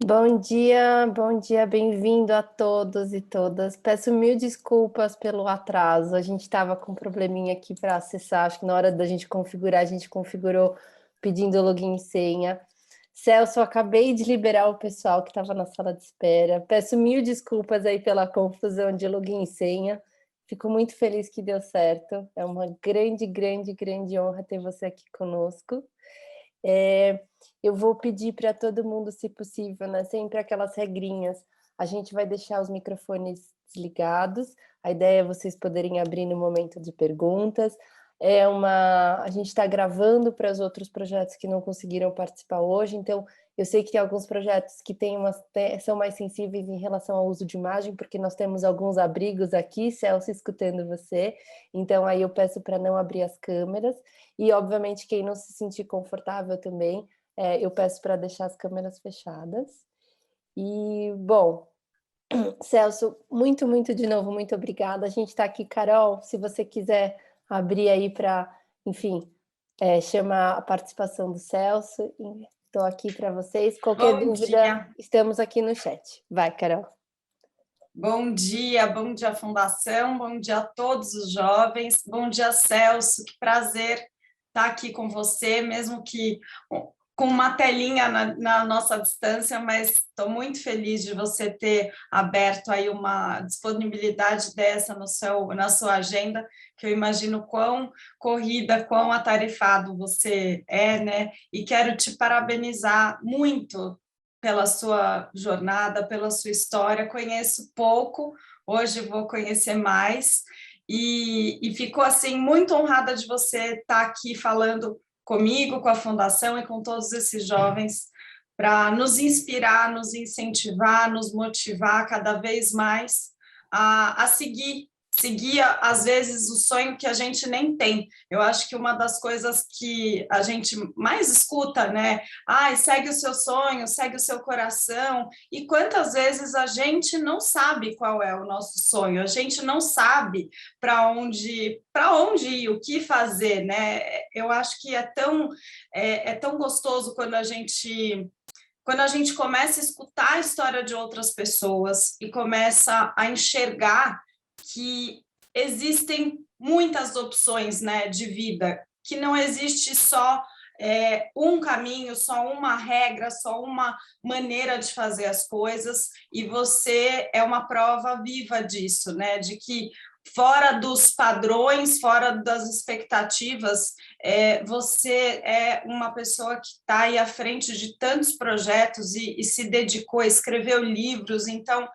Bom dia, bem-vindo a todos e todas. Peço mil desculpas pelo atraso. A gente estava com um probleminha aqui para acessar. Acho que na hora da gente configurar, a gente configurou pedindo login e senha. Celso, acabei de liberar o pessoal que estava na sala de espera. Peço mil desculpas aí pela confusão de login e senha. Fico muito feliz que deu certo. É uma grande honra ter você aqui conosco. Eu vou pedir para todo mundo, se possível, né, sempre aquelas regrinhas. A gente vai deixar os microfones desligados. A ideia é vocês poderem abrir no momento de perguntas. A gente está gravando para os outros projetos que não conseguiram participar hoje, então eu sei que tem alguns projetos que são mais sensíveis em relação ao uso de imagem, porque nós temos alguns abrigos aqui, Celso, escutando você. Então aí eu peço para não abrir as câmeras. E, obviamente, quem não se sentir confortável também, eu peço para deixar as câmeras fechadas. E, bom, Celso, muito de novo, muito obrigada. A gente está aqui, Carol, se você quiser abrir aí para, enfim, chamar a participação do Celso. Estou aqui para vocês. Qualquer Bom dúvida, dia, estamos aqui no chat. Vai, Carol. bom dia Fundação, bom dia a todos os jovens, bom dia Celso, que prazer estar aqui com você, mesmo que com uma telinha na nossa distância, mas estou muito feliz de você ter aberto aí uma disponibilidade dessa na sua agenda, que eu imagino quão corrida, quão atarefado você é, né? E quero te parabenizar muito pela sua jornada, pela sua história. Conheço pouco, hoje vou conhecer mais, e fico assim muito honrada de você estar aqui falando comigo, com a Fundação e com todos esses jovens, para nos inspirar, nos incentivar, nos motivar cada vez mais a seguir às vezes o sonho que a gente nem tem. Eu acho que uma das coisas que a gente mais escuta, né? Segue o seu sonho, segue o seu coração. E quantas vezes a gente não sabe qual é o nosso sonho? A gente não sabe para onde ir, o que fazer, né? Eu acho que é tão gostoso quando a gente começa a escutar a história de outras pessoas e começa a enxergar que existem muitas opções, né, de vida, que não existe só um caminho, só uma regra, só uma maneira de fazer as coisas, e você é uma prova viva disso, né, de que fora dos padrões, fora das expectativas, você é uma pessoa que está aí à frente de tantos projetos e se dedicou, escreveu livros. Então,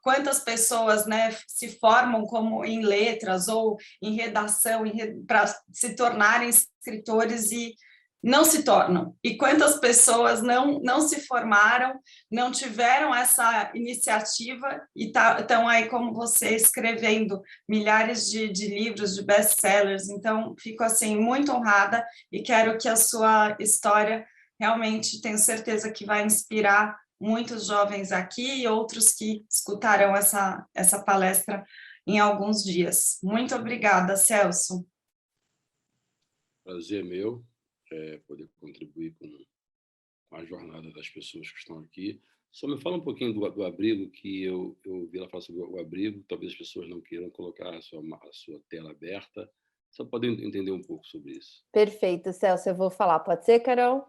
quantas pessoas, né, se formam como em letras ou em redação para se tornarem escritores e não se tornam. E quantas pessoas não se formaram, não tiveram essa iniciativa e estão aí como você escrevendo milhares de livros, de best-sellers. Então, fico assim muito honrada e quero que a sua história realmente, tenho certeza que vai inspirar muitos jovens aqui e outros que escutarão essa palestra em alguns dias. Muito obrigada, Celso. Prazer meu poder contribuir com a jornada das pessoas que estão aqui. Só me fala um pouquinho do abrigo, que eu ouvi ela falar sobre o abrigo, talvez as pessoas não queiram colocar a sua tela aberta. Só podem entender um pouco sobre isso. Perfeito, Celso, eu vou falar. Pode ser, Carol?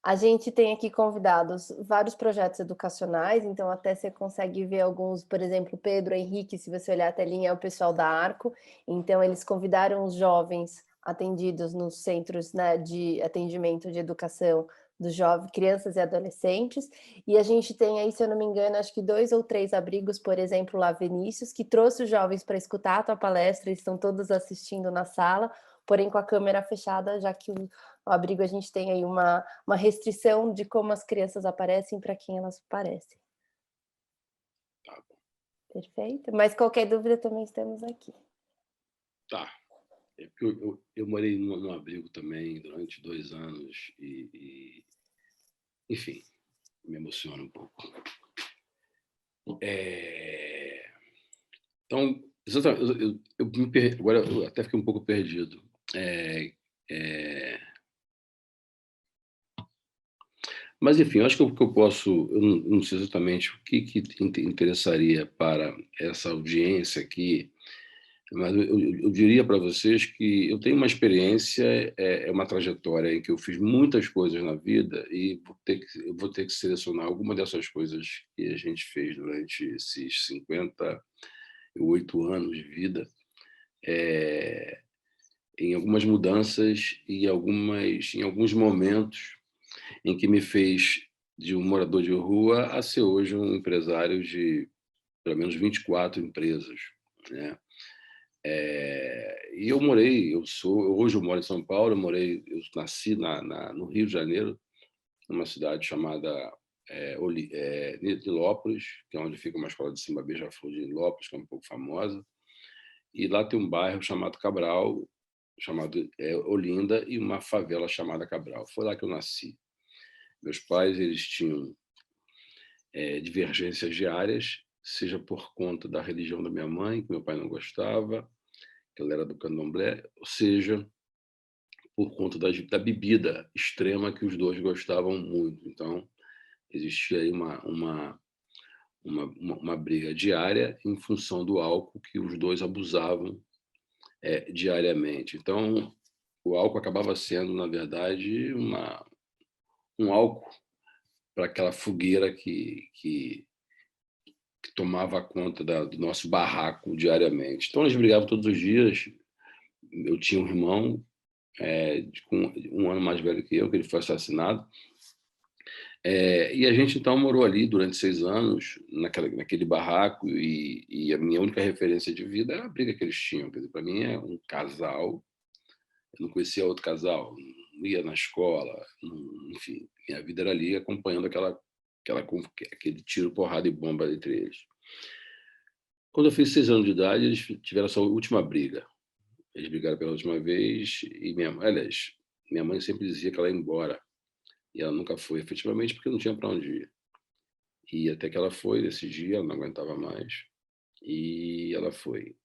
A gente tem aqui convidados vários projetos educacionais, então até você consegue ver alguns, por exemplo, Pedro, Henrique, se você olhar a telinha, é o pessoal da Arco. Então eles convidaram os jovens atendidos nos centros, né, de atendimento de educação dos jovens, crianças e adolescentes. E a gente tem aí, se eu não me engano, acho que 2 ou 3 abrigos, por exemplo, lá Vinícius, que trouxe os jovens para escutar a tua palestra, eles estão todos assistindo na sala, porém com a câmera fechada, já que o abrigo a gente tem aí uma restrição de como as crianças aparecem para quem elas aparecem. Tá bom. Perfeito? Mas qualquer dúvida também estamos aqui. Tá. Eu morei num abrigo também durante 2 anos enfim, me emociona um pouco. Então, agora eu até fiquei um pouco perdido. Mas, enfim, eu acho que o que eu posso, eu não sei exatamente o que interessaria para essa audiência aqui, mas eu diria para vocês que eu tenho uma experiência, é uma trajetória em que eu fiz muitas coisas na vida e eu vou ter que selecionar alguma dessas coisas que a gente fez durante esses 58 anos de vida, em algumas mudanças e em alguns momentos em que me fez de um morador de rua a ser hoje um empresário de pelo menos 24 empresas, né? E hoje eu moro em São Paulo, eu nasci no Rio de Janeiro, numa cidade chamada Nilópolis, que é onde fica uma escola de samba beija-flor de Nilópolis, que é um pouco famosa, e lá tem um bairro chamado Cabral, chamado Olinda, e uma favela chamada Cabral. Foi lá que eu nasci. Meus pais, eles tinham divergências diárias, seja por conta da religião da minha mãe, que meu pai não gostava, que ela era do candomblé, ou seja, por conta da bebida extrema que os dois gostavam muito. Então, existia aí uma briga diária em função do álcool que os dois abusavam diariamente. Então, o álcool acabava sendo, na verdade, um álcool para aquela fogueira que tomava conta do nosso barraco diariamente. Então, eles brigavam todos os dias. Eu tinha um irmão com um ano mais velho que eu, que ele foi assassinado. E a gente, então, morou ali durante 6 anos, naquele barraco, e a minha única referência de vida era a briga que eles tinham. Quer dizer, para mim, é um casal. Eu não conhecia outro casal, não ia na escola, enfim, minha vida era ali acompanhando aquele tiro, porrada e bomba entre eles. Quando eu fiz 6 anos de idade, eles tiveram essa última briga. Eles brigaram pela última vez e minha mãe sempre dizia que ela ia embora. E ela nunca foi, efetivamente, porque não tinha para onde ir. E até que ela foi, nesse dia, ela não aguentava mais. E ela foi.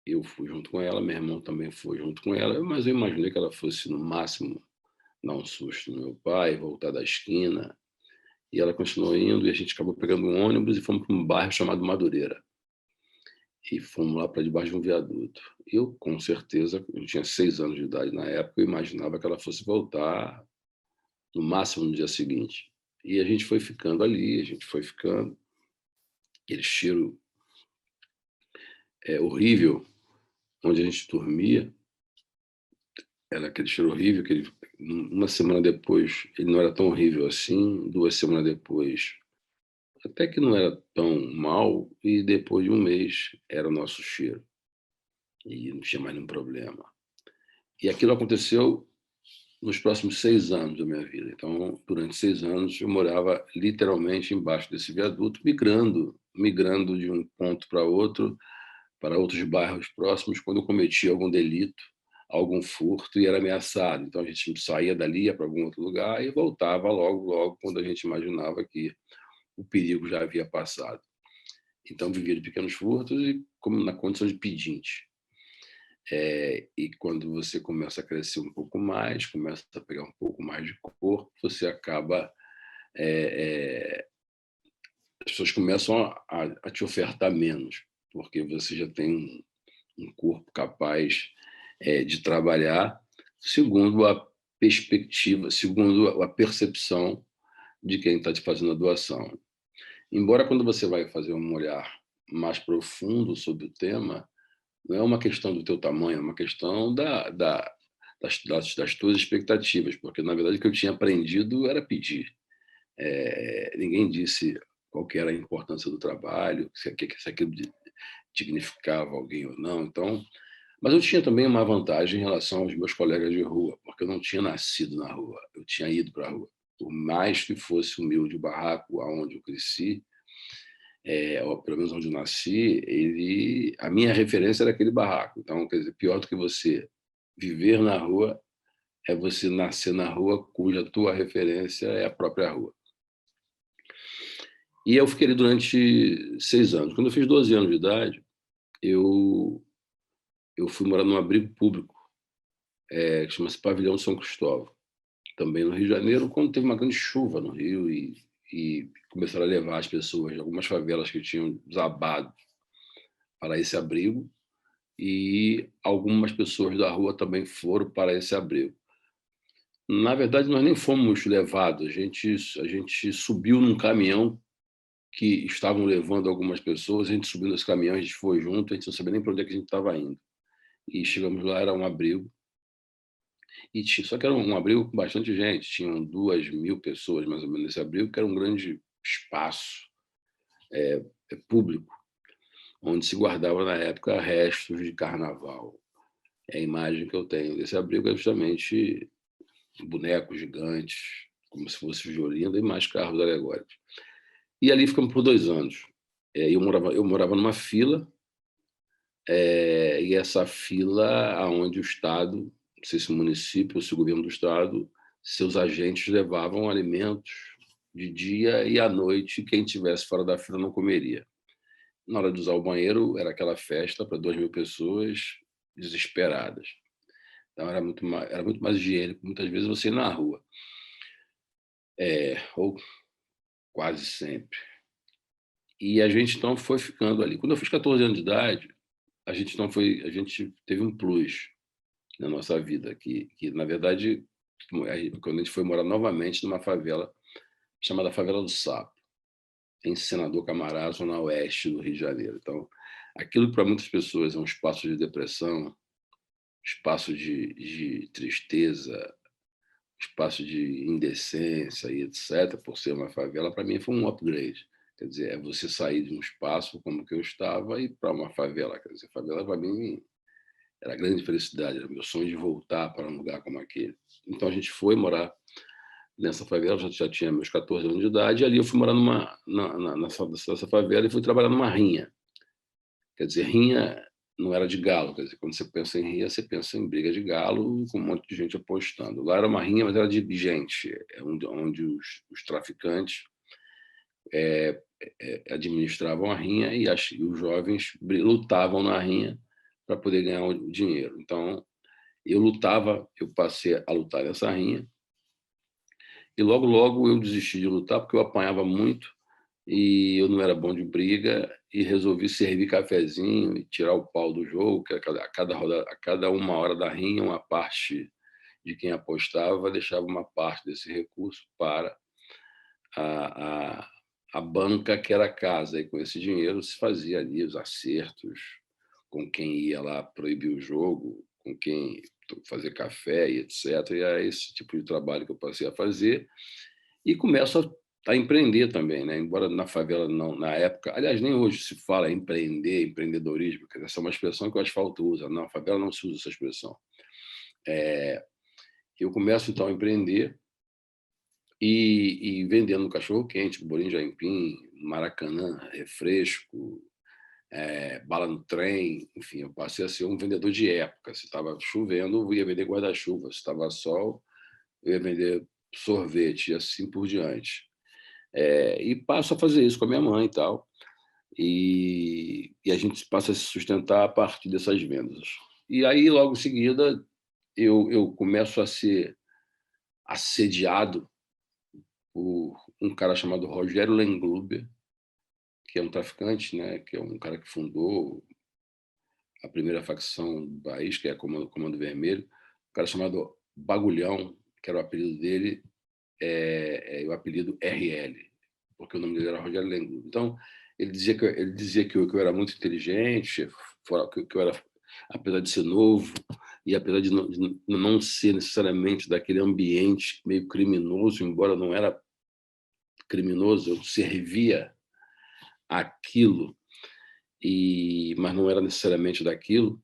Eu fui junto com ela, meu irmão também foi junto com ela, mas eu imaginei que ela fosse, no máximo, dar um susto no meu pai, voltar da esquina. E ela continuou indo e a gente acabou pegando um ônibus e fomos para um bairro chamado Madureira. E fomos lá para debaixo de um viaduto. Eu, com certeza, eu tinha 6 anos de idade na época, eu imaginava que ela fosse voltar no máximo no dia seguinte. E a gente foi ficando ali, a gente foi ficando. Aquele cheiro horrível, onde a gente dormia, era aquele cheiro horrível, uma semana depois ele não era tão horrível assim, 2 semanas depois até que não era tão mal, e depois de um mês era o nosso cheiro. E não tinha mais nenhum problema. E aquilo aconteceu nos próximos 6 anos da minha vida. Então, durante 6 anos, eu morava literalmente embaixo desse viaduto, migrando de um ponto para outro, para outros bairros próximos, quando eu cometia algum delito, algum furto e era ameaçado. Então, a gente saía dali, ia para algum outro lugar e voltava logo, quando a gente imaginava que o perigo já havia passado. Então, vivia de pequenos furtos e como na condição de pedinte. E quando você começa a crescer um pouco mais, começa a pegar um pouco mais de corpo, você acaba... as pessoas começam a te ofertar menos, porque você já tem um corpo capaz de trabalhar segundo a perspectiva, segundo a percepção de quem está te fazendo a doação. Embora quando você vai fazer um olhar mais profundo sobre o tema, não é uma questão do teu tamanho, é uma questão das tuas expectativas, porque, na verdade, o que eu tinha aprendido era pedir. Ninguém disse qual que era a importância do trabalho, se aquilo dignificava alguém ou não. Então, mas eu tinha também uma vantagem em relação aos meus colegas de rua, porque eu não tinha nascido na rua, eu tinha ido para a rua. Por mais que fosse humilde o barraco aonde eu cresci, ou pelo menos onde eu nasci, a minha referência era aquele barraco. Então, quer dizer, pior do que você viver na rua é você nascer na rua cuja tua referência é a própria rua. E eu fiquei ali durante 6 anos. Quando eu fiz 12 anos de idade, eu fui morar num abrigo público, que chama-se Pavilhão São Cristóvão. também no Rio de Janeiro, quando teve uma grande chuva no Rio e começaram a levar as pessoas de algumas favelas que tinham desabado para esse abrigo, e algumas pessoas da rua também foram para esse abrigo. Na verdade, nós nem fomos levados, a gente subiu num caminhão que estavam levando algumas pessoas, a gente subiu nesse caminhão, a gente foi junto, a gente não sabia nem para onde é que a gente estava indo. E chegamos lá, era um abrigo, só que era um abrigo com bastante gente, tinham 2.000 pessoas mais ou menos nesse abrigo, que era um grande espaço público, onde se guardava na época restos de carnaval. A imagem que eu tenho desse abrigo é justamente bonecos gigantes, como se fosse Violinda, e mais carros alegóricos. E ali ficamos por 2 anos. Eu morava numa fila, e essa fila onde o Estado, não sei se o município ou se o governo do Estado, seus agentes levavam alimentos de dia e à noite, quem estivesse fora da fila não comeria. Na hora de usar o banheiro, era aquela festa para 2.000 pessoas desesperadas. Então, era muito mais higiênico, muitas vezes, você ir na rua. Ou quase sempre. E a gente, então, foi ficando ali. Quando eu fiz 14 anos de idade, a gente teve um plus na nossa vida, que na verdade, quando a gente foi morar novamente numa favela chamada Favela do Sapo, em Senador Camará, zona oeste do Rio de Janeiro. Então, aquilo que para muitas pessoas é um espaço de depressão, espaço de tristeza, espaço de indecência e etc., por ser uma favela, para mim foi um upgrade. Quer dizer, é você sair de um espaço como que eu estava e para uma favela. Quer dizer, favela para mim era grande felicidade, era meu sonho de voltar para um lugar como aquele. Então a gente foi morar nessa favela, já tinha meus 14 anos de idade, e ali eu fui morar nessa favela e fui trabalhar numa rinha. Quer dizer, rinha não era de galo, quer dizer, quando você pensa em rinha, você pensa em briga de galo com um monte de gente apostando. Lá era uma rinha, mas era de gente, onde os traficantes administravam a rinha e os jovens lutavam na rinha para poder ganhar o dinheiro. Então, eu passei a lutar nessa rinha, e logo eu desisti de lutar porque eu apanhava muito e eu não era bom de briga, e resolvi servir cafezinho e tirar o pau do jogo, que a cada 1 hora da rinha, uma parte de quem apostava deixava uma parte desse recurso para a banca, que era a casa, e com esse dinheiro se fazia ali os acertos com quem ia lá proibir o jogo, com quem fazer café e etc. E é esse tipo de trabalho que eu passei a fazer, e começo a empreender também, né? Embora na favela, não, na época, aliás, nem hoje se fala empreender, empreendedorismo, que essa é uma expressão que o asfalto usa. Na favela não se usa essa expressão. Eu começo, então, a empreender e vendendo cachorro-quente, bolinho de aipim, Maracanã, refresco, bala no trem, enfim, eu passei a ser um vendedor de época. Se estava chovendo, eu ia vender guarda-chuva. Se estava sol, eu ia vender sorvete, e assim por diante. E passo a fazer isso com a minha mãe e tal. E a gente passa a se sustentar a partir dessas vendas. E aí, logo em seguida, eu começo a ser assediado por um cara chamado Rogério Lengluber, que é um traficante, né, que é um cara que fundou a primeira facção do país, que é a Comando Vermelho, um cara chamado Bagulhão, que era o apelido dele, o apelido RL, porque o nome dele era Rogério Lengluber. Então, ele dizia que eu era muito inteligente, que eu era, apesar de ser novo, e apesar de não ser necessariamente daquele ambiente meio criminoso, embora não era criminoso, eu servia aquilo, mas não era necessariamente daquilo.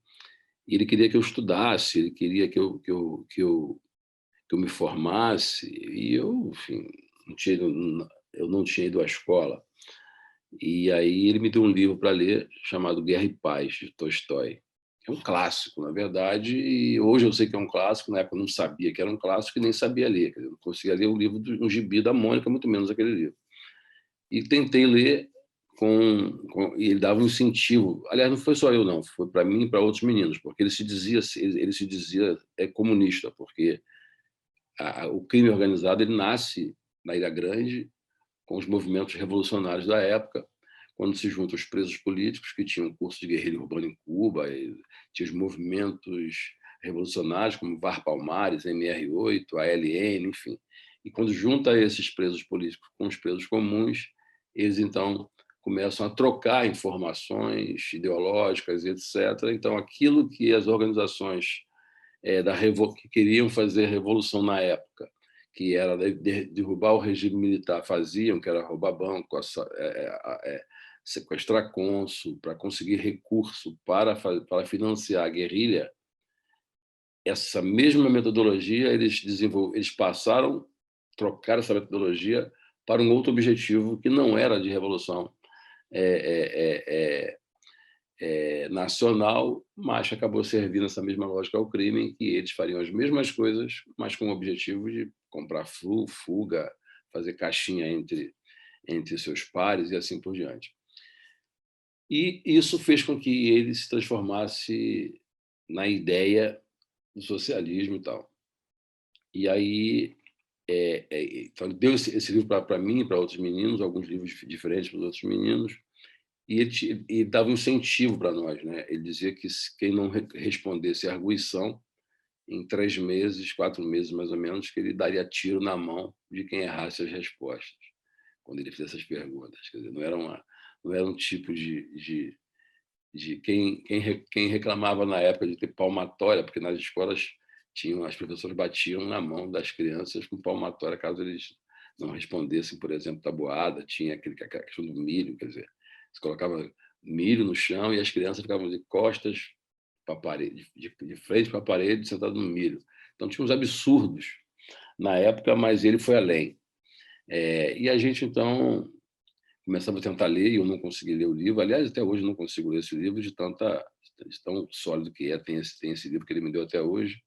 E ele queria que eu estudasse, ele queria que eu me formasse, e eu, enfim, eu não tinha ido à escola. E aí ele me deu um livro para ler chamado Guerra e Paz, de Tolstói. É um clássico, na verdade, e hoje eu sei que é um clássico, na época eu não sabia que era um clássico e nem sabia ler. Eu não conseguia ler um gibi da Mônica, muito menos aquele livro. E tentei ler, e ele dava um incentivo. Aliás, não foi só eu, não, foi para mim e para outros meninos, porque ele se dizia comunista, porque o crime organizado ele nasce na Ilha Grande com os movimentos revolucionários da época, quando se juntam os presos políticos que tinham curso de guerrilha urbana em Cuba, e tinha os movimentos revolucionários como VAR Palmares, MR8, ALN, enfim. E quando junta esses presos políticos com os presos comuns, eles então começam a trocar informações ideológicas, etc. Então, aquilo que as organizações que queriam fazer revolução na época, que era derrubar o regime militar, faziam, que era roubar banco, sequestrar cônsul, para conseguir recurso para financiar a guerrilha, essa mesma metodologia eles passaram, trocaram essa metodologia para um outro objetivo que não era de revolução nacional, mas acabou servindo essa mesma lógica ao crime, em que eles fariam as mesmas coisas, mas com o objetivo de comprar fuga, fazer caixinha entre seus pares e assim por diante. E isso fez com que ele se transformasse na ideia do socialismo e tal. E aí, então, ele deu esse livro para mim e para outros meninos, alguns livros diferentes para os outros meninos, e ele dava um incentivo para nós, né? Ele dizia que quem não respondesse à arguição, em 3 meses, 4 meses mais ou menos, que ele daria tiro na mão de quem errasse as respostas, quando ele fizesse essas perguntas. Quer dizer, não era um tipo de quem reclamava na época de ter palmatória, porque nas escolas as professoras batiam na mão das crianças com palmatória caso eles não respondessem, por exemplo, tabuada, tinha aquela questão do milho, quer dizer, você colocava milho no chão e as crianças ficavam de costas para a parede, de frente para a parede, sentado no milho. Então tinha uns absurdos na época, mas ele foi além. E a gente, então, começava a tentar ler, e eu não consegui ler o livro. Aliás, até hoje eu não consigo ler esse livro de tão sólido que é. Tem esse livro que ele me deu até hoje.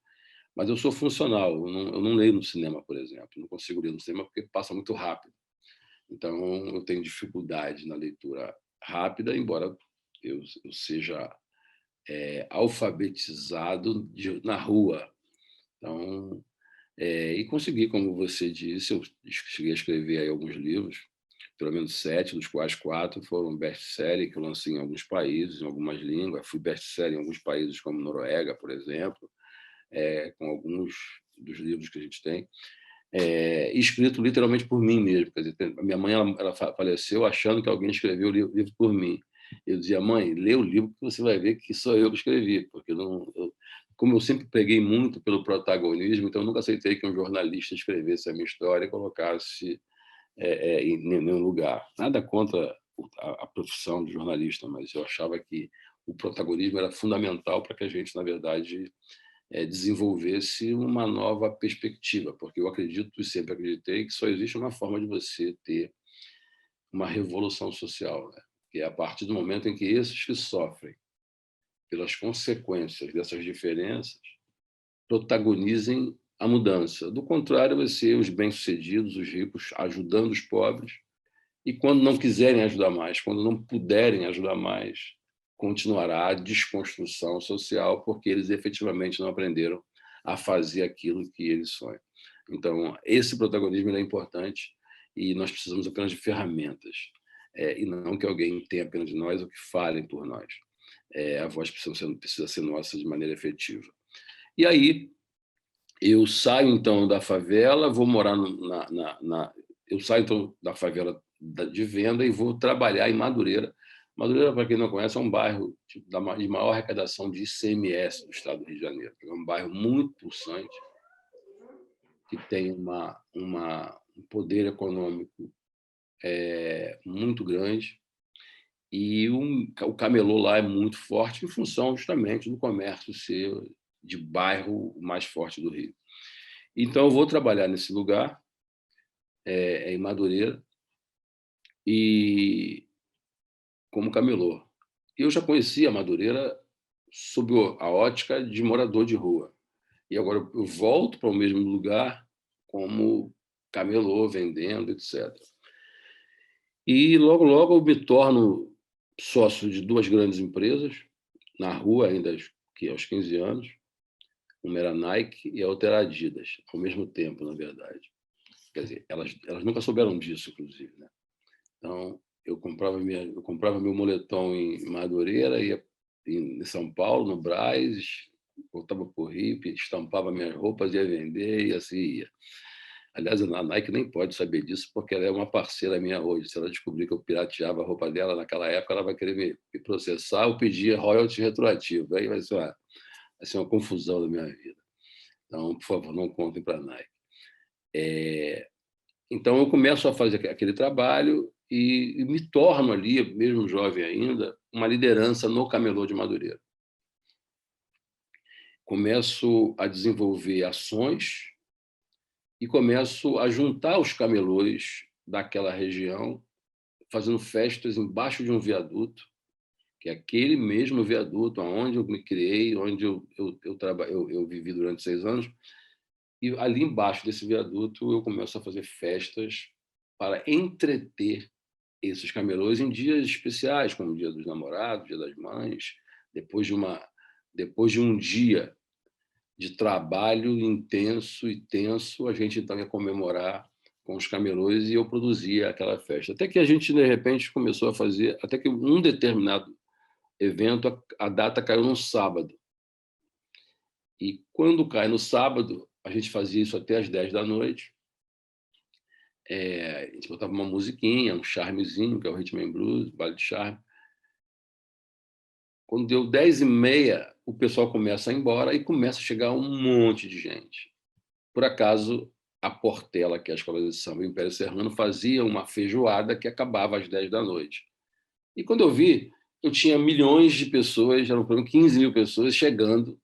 Mas eu sou funcional, eu não leio no cinema, por exemplo. Eu não consigo ler no cinema porque passa muito rápido. Então, eu tenho dificuldade na leitura rápida, embora eu seja alfabetizado na rua. Então, e consegui, como você disse, eu cheguei a escrever aí alguns livros, pelo menos 7, dos quais 4 foram best-seller, que eu lancei em alguns países, em algumas línguas. Fui best-seller em alguns países, como Noruega, por exemplo, com alguns dos livros que a gente tem, escrito literalmente por mim mesmo. Quer dizer, a minha mãe ela faleceu achando que alguém escreveu o livro por mim. Eu dizia: mãe, lê o livro que você vai ver que sou eu que escrevi, porque como eu sempre preguei muito pelo protagonismo, então eu nunca aceitei que um jornalista escrevesse a minha história e colocasse em nenhum lugar. Nada contra a profissão de jornalista, mas eu achava que o protagonismo era fundamental para que a gente, na verdade, desenvolvesse uma nova perspectiva, porque eu acredito e sempre acreditei que só existe uma forma de você ter uma revolução social, né? Que é a partir do momento em que esses que sofrem pelas consequências dessas diferenças protagonizem a mudança. Do contrário, vai ser os bem-sucedidos, os ricos, ajudando os pobres, e quando não quiserem ajudar mais, quando não puderem ajudar mais, continuará a desconstrução social, porque eles efetivamente não aprenderam a fazer aquilo que eles sonham. Então, esse protagonismo é importante e nós precisamos apenas de ferramentas, e não que alguém tenha pena de nós ou que falem por nós. A voz precisa ser nossa de maneira efetiva. E aí, eu saio, então, da favela, vou morar eu saio, então, da favela de Venda e vou trabalhar em Madureira. Madureira, para quem não conhece, é um bairro de maior arrecadação de ICMS do estado do Rio de Janeiro. É um bairro muito pulsante, que tem um poder econômico muito grande, e o camelô lá é muito forte em função justamente do comércio ser de bairro mais forte do Rio. Então, eu vou trabalhar nesse lugar, em Madureira, e como camelô. Eu já conhecia Madureira sob a ótica de morador de rua. E agora eu volto para o mesmo lugar como camelô, vendendo, etc. E logo, logo eu me torno sócio de 2 grandes empresas, na rua ainda, que aos 15 anos, Uma era Nike e a outra era Adidas, ao mesmo tempo, na verdade. Quer dizer, elas nunca souberam disso, inclusive, né? Então, eu comprava meu moletom em Madureira, ia em São Paulo, no Brás, voltava para o Rio, estampava minhas roupas, ia vender e assim ia. Aliás, a Nike nem pode saber disso, porque ela é uma parceira minha hoje. Se ela descobrir que eu pirateava a roupa dela naquela época, ela vai querer me processar ou pedir royalties retroativo. Aí vai ser uma confusão da minha vida. Então, por favor, não contem para a Nike. Então, eu começo a fazer aquele trabalho e me torno ali, mesmo jovem ainda, uma liderança no camelô de Madureira. Começo a desenvolver ações e começo a juntar os camelôs daquela região, fazendo festas embaixo de um viaduto, que é aquele mesmo viaduto onde eu me criei, onde eu vivi durante 6 anos. E ali embaixo desse viaduto eu começo a fazer festas para entreter esses camelôs em dias especiais, como o Dia dos Namorados, Dia das Mães, depois de um dia de trabalho intenso e tenso, a gente então ia comemorar com os camelôs e eu produzia aquela festa. Até que a gente, de repente, começou a fazer, até que um determinado evento, a data caiu num sábado. E quando cai no sábado, a gente fazia isso até às 10 da noite. A gente botava uma musiquinha, um charmezinho, que é o Rhythm and Blues, baile de charme. Quando deu 10h30, o pessoal começa a ir embora e começa a chegar um monte de gente. Por acaso, a Portela, que é a escola de samba, o Império Serrano, fazia uma feijoada que acabava às 10 da noite. E quando eu vi, eu tinha milhões de pessoas, eram 15 mil pessoas chegando.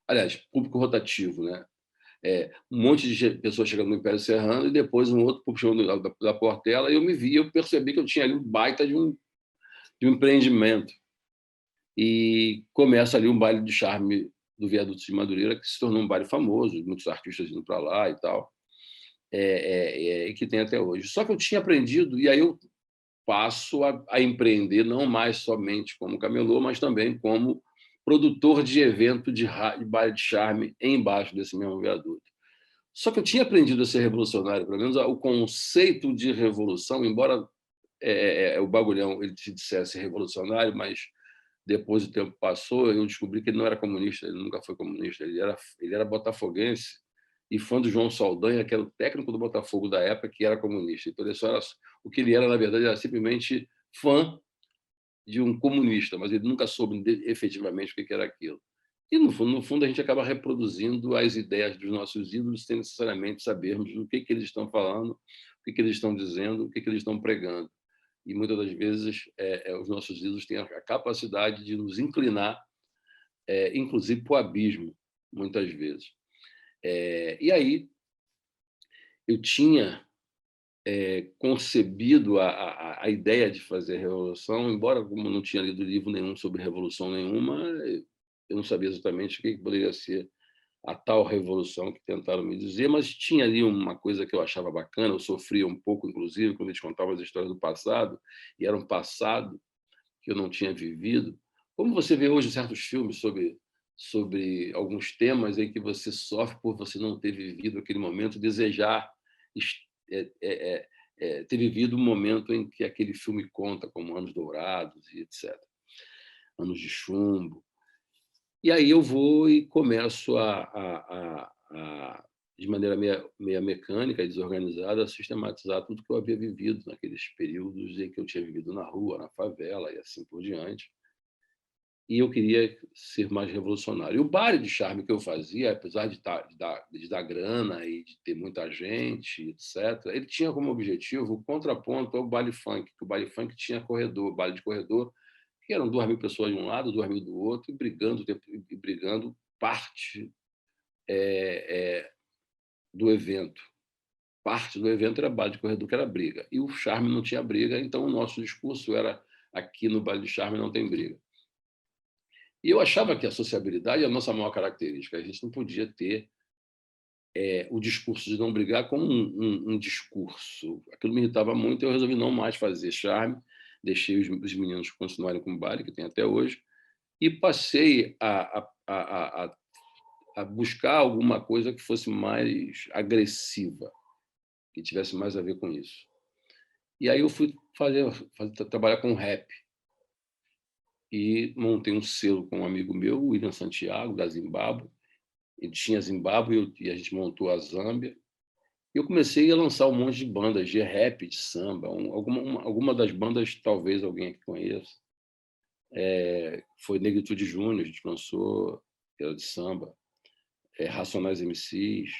Aliás, público rotativo, né? Um monte de pessoas chegando no Império Serrano e depois um outro público chegando da Portela, e eu percebi que eu tinha ali um baita de um empreendimento. E começa ali um baile de charme do Viaduto de Madureira, que se tornou um baile famoso, muitos artistas indo para lá e tal, e que tem até hoje. Só que eu tinha aprendido, e aí eu passo a empreender não mais somente como camelô, mas também como produtor de evento de baile de charme embaixo desse mesmo viaduto. Só que eu tinha aprendido a ser revolucionário, pelo menos o conceito de revolução, embora o Bagulhão ele te dissesse revolucionário, mas depois o tempo passou, eu descobri que ele não era comunista, ele nunca foi comunista, ele era botafoguense e fã do João Saldanha, que era o técnico do Botafogo da época, que era comunista. Então, o que ele era, na verdade, era simplesmente fã de um comunista, mas ele nunca soube efetivamente o que era aquilo. E, no fundo, a gente acaba reproduzindo as ideias dos nossos ídolos sem necessariamente sabermos o que eles estão falando, o que eles estão dizendo, o que eles estão pregando. E, muitas das vezes, os nossos ídolos têm a capacidade de nos inclinar, inclusive, para o abismo, muitas vezes. E aí, eu tinha concebido a ideia de fazer revolução, embora, como não tinha lido livro nenhum sobre revolução nenhuma, eu não sabia exatamente o que poderia ser a tal revolução que tentaram me dizer, mas tinha ali uma coisa que eu achava bacana, eu sofria um pouco, inclusive, quando eles contavam as histórias do passado, e era um passado que eu não tinha vivido. Como você vê hoje certos filmes sobre alguns temas em que você sofre por você não ter vivido aquele momento, desejar ter vivido um momento em que aquele filme conta, como Anos Dourados e etc. Anos de Chumbo. E aí eu vou e começo de maneira meio mecânica e desorganizada, a sistematizar tudo que eu havia vivido naqueles períodos em que eu tinha vivido na rua, na favela e assim por diante. E eu queria ser mais revolucionário. E o baile de charme que eu fazia, apesar de dar grana e de ter muita gente, etc., ele tinha como objetivo o contraponto ao baile funk, que o baile funk tinha corredor, baile de corredor, que eram 2.000 pessoas de um lado, 2.000 do outro, e brigando parte do evento. Parte do evento era baile de corredor, que era briga. E o charme não tinha briga, então o nosso discurso era: aqui no baile de charme não tem briga. E eu achava que a sociabilidade é a nossa maior característica. A gente não podia ter o discurso de não brigar como um discurso. Aquilo me irritava muito, eu resolvi não mais fazer charme, deixei os meninos continuarem com o baile, que tem até hoje, e passei a a buscar alguma coisa que fosse mais agressiva, que tivesse mais a ver com isso. E aí eu fui trabalhar com rap. E montei um selo com um amigo meu, o William Santiago, da Zimbábue. Ele tinha Zimbábue e a gente montou a Zâmbia. E eu comecei a lançar um monte de bandas de rap, de samba. Alguma das bandas, talvez alguém aqui conheça. Foi Negritude Júnior, a gente lançou, que era de samba. Racionais MCs,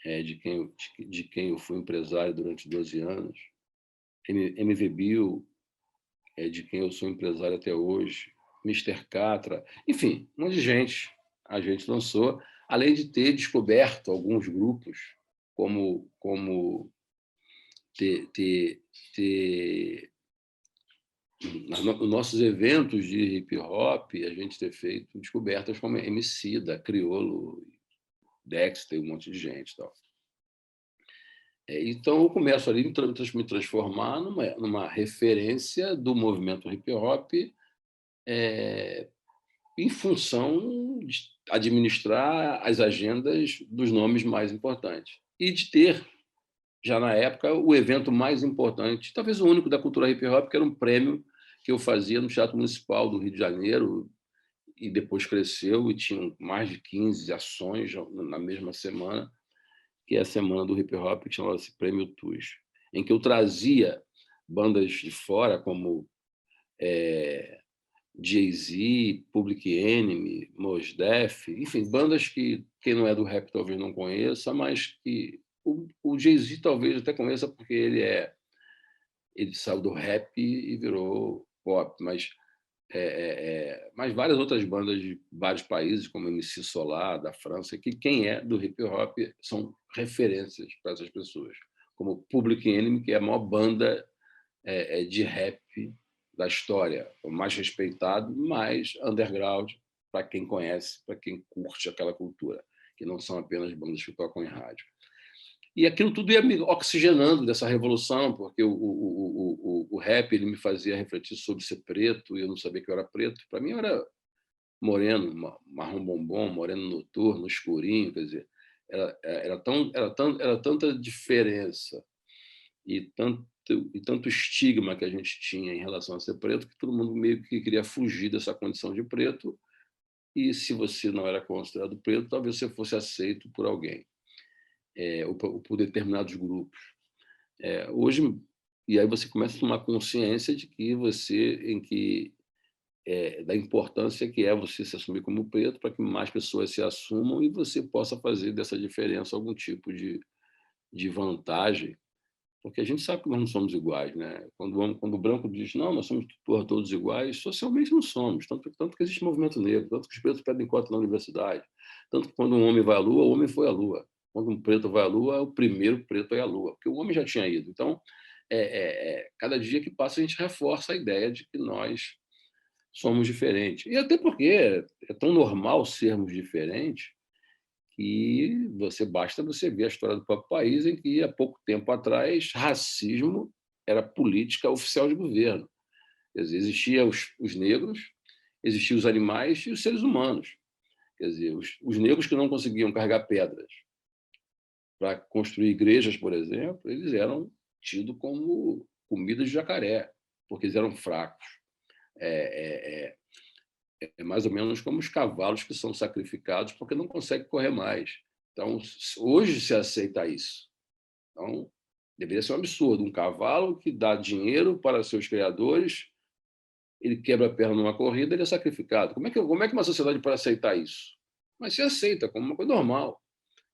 de quem eu fui empresário durante 12 anos. MV Bill, de quem eu sou empresário até hoje. Mr. Catra, enfim, um monte de gente a gente lançou, além de ter descoberto alguns grupos, como ter nos nossos eventos de hip hop, a gente ter feito descobertas como Emicida, Criolo, Dexter, um monte de gente. Tal. Então, eu começo ali a me transformar numa referência do movimento hip hop em função de administrar as agendas dos nomes mais importantes e de ter, já na época, o evento mais importante, talvez o único da cultura hip hop, que era um prêmio que eu fazia no Teatro Municipal do Rio de Janeiro, e depois cresceu e tinham mais de 15 ações na mesma semana, que é a semana do hip hop, que chamava-se Prêmio TUS, em que eu trazia bandas de fora, como Jay-Z, Public Enemy, Mos Def, enfim, bandas que quem não é do rap talvez não conheça, mas que o Jay-Z talvez até conheça porque ele saiu do rap e virou pop, mas várias outras bandas de vários países, como MC Solar, da França, que quem é do hip hop são referências para essas pessoas, como Public Enemy, que é a maior banda de rap da história, o mais respeitado, mais underground para quem conhece, para quem curte aquela cultura, que não são apenas bandas que tocam em rádio. E aquilo tudo ia me oxigenando dessa revolução, porque o rap ele me fazia refletir sobre ser preto, e eu não sabia que eu era preto. Para mim, eu era moreno, marrom bombom, moreno noturno, escurinho, quer dizer, era tanta diferença e tanto estigma que a gente tinha em relação a ser preto, que todo mundo meio que queria fugir dessa condição de preto, e se você não era considerado preto, talvez você fosse aceito por alguém, ou por determinados grupos. Hoje, e aí você começa a tomar consciência de que da importância que é você se assumir como preto, para que mais pessoas se assumam e você possa fazer dessa diferença algum tipo de vantagem, porque a gente sabe que nós não somos iguais, né? Quando o branco diz não, nós somos todos iguais, socialmente não somos, tanto que existe movimento negro, tanto que os pretos pedem cota na universidade, tanto que quando um homem vai à Lua, o homem foi à Lua. Quando um preto vai à Lua, o primeiro preto é à Lua, porque o homem já tinha ido. Então, cada dia que passa, a gente reforça a ideia de que nós somos diferentes. E até porque é tão normal sermos diferentes que basta você ver a história do próprio país, em que, há pouco tempo atrás, racismo era política oficial de governo. Quer dizer, existiam os negros, existiam os animais e os seres humanos. Quer dizer, os negros que não conseguiam carregar pedras para construir igrejas, por exemplo, eles eram tidos como comida de jacaré, porque eles eram fracos. É mais ou menos como os cavalos que são sacrificados porque não conseguem correr mais. Então, hoje se aceita isso. Então, deveria ser um absurdo. Um cavalo que dá dinheiro para seus criadores, ele quebra a perna numa corrida, ele é sacrificado. Como é que uma sociedade pode aceitar isso? Mas se aceita como uma coisa normal,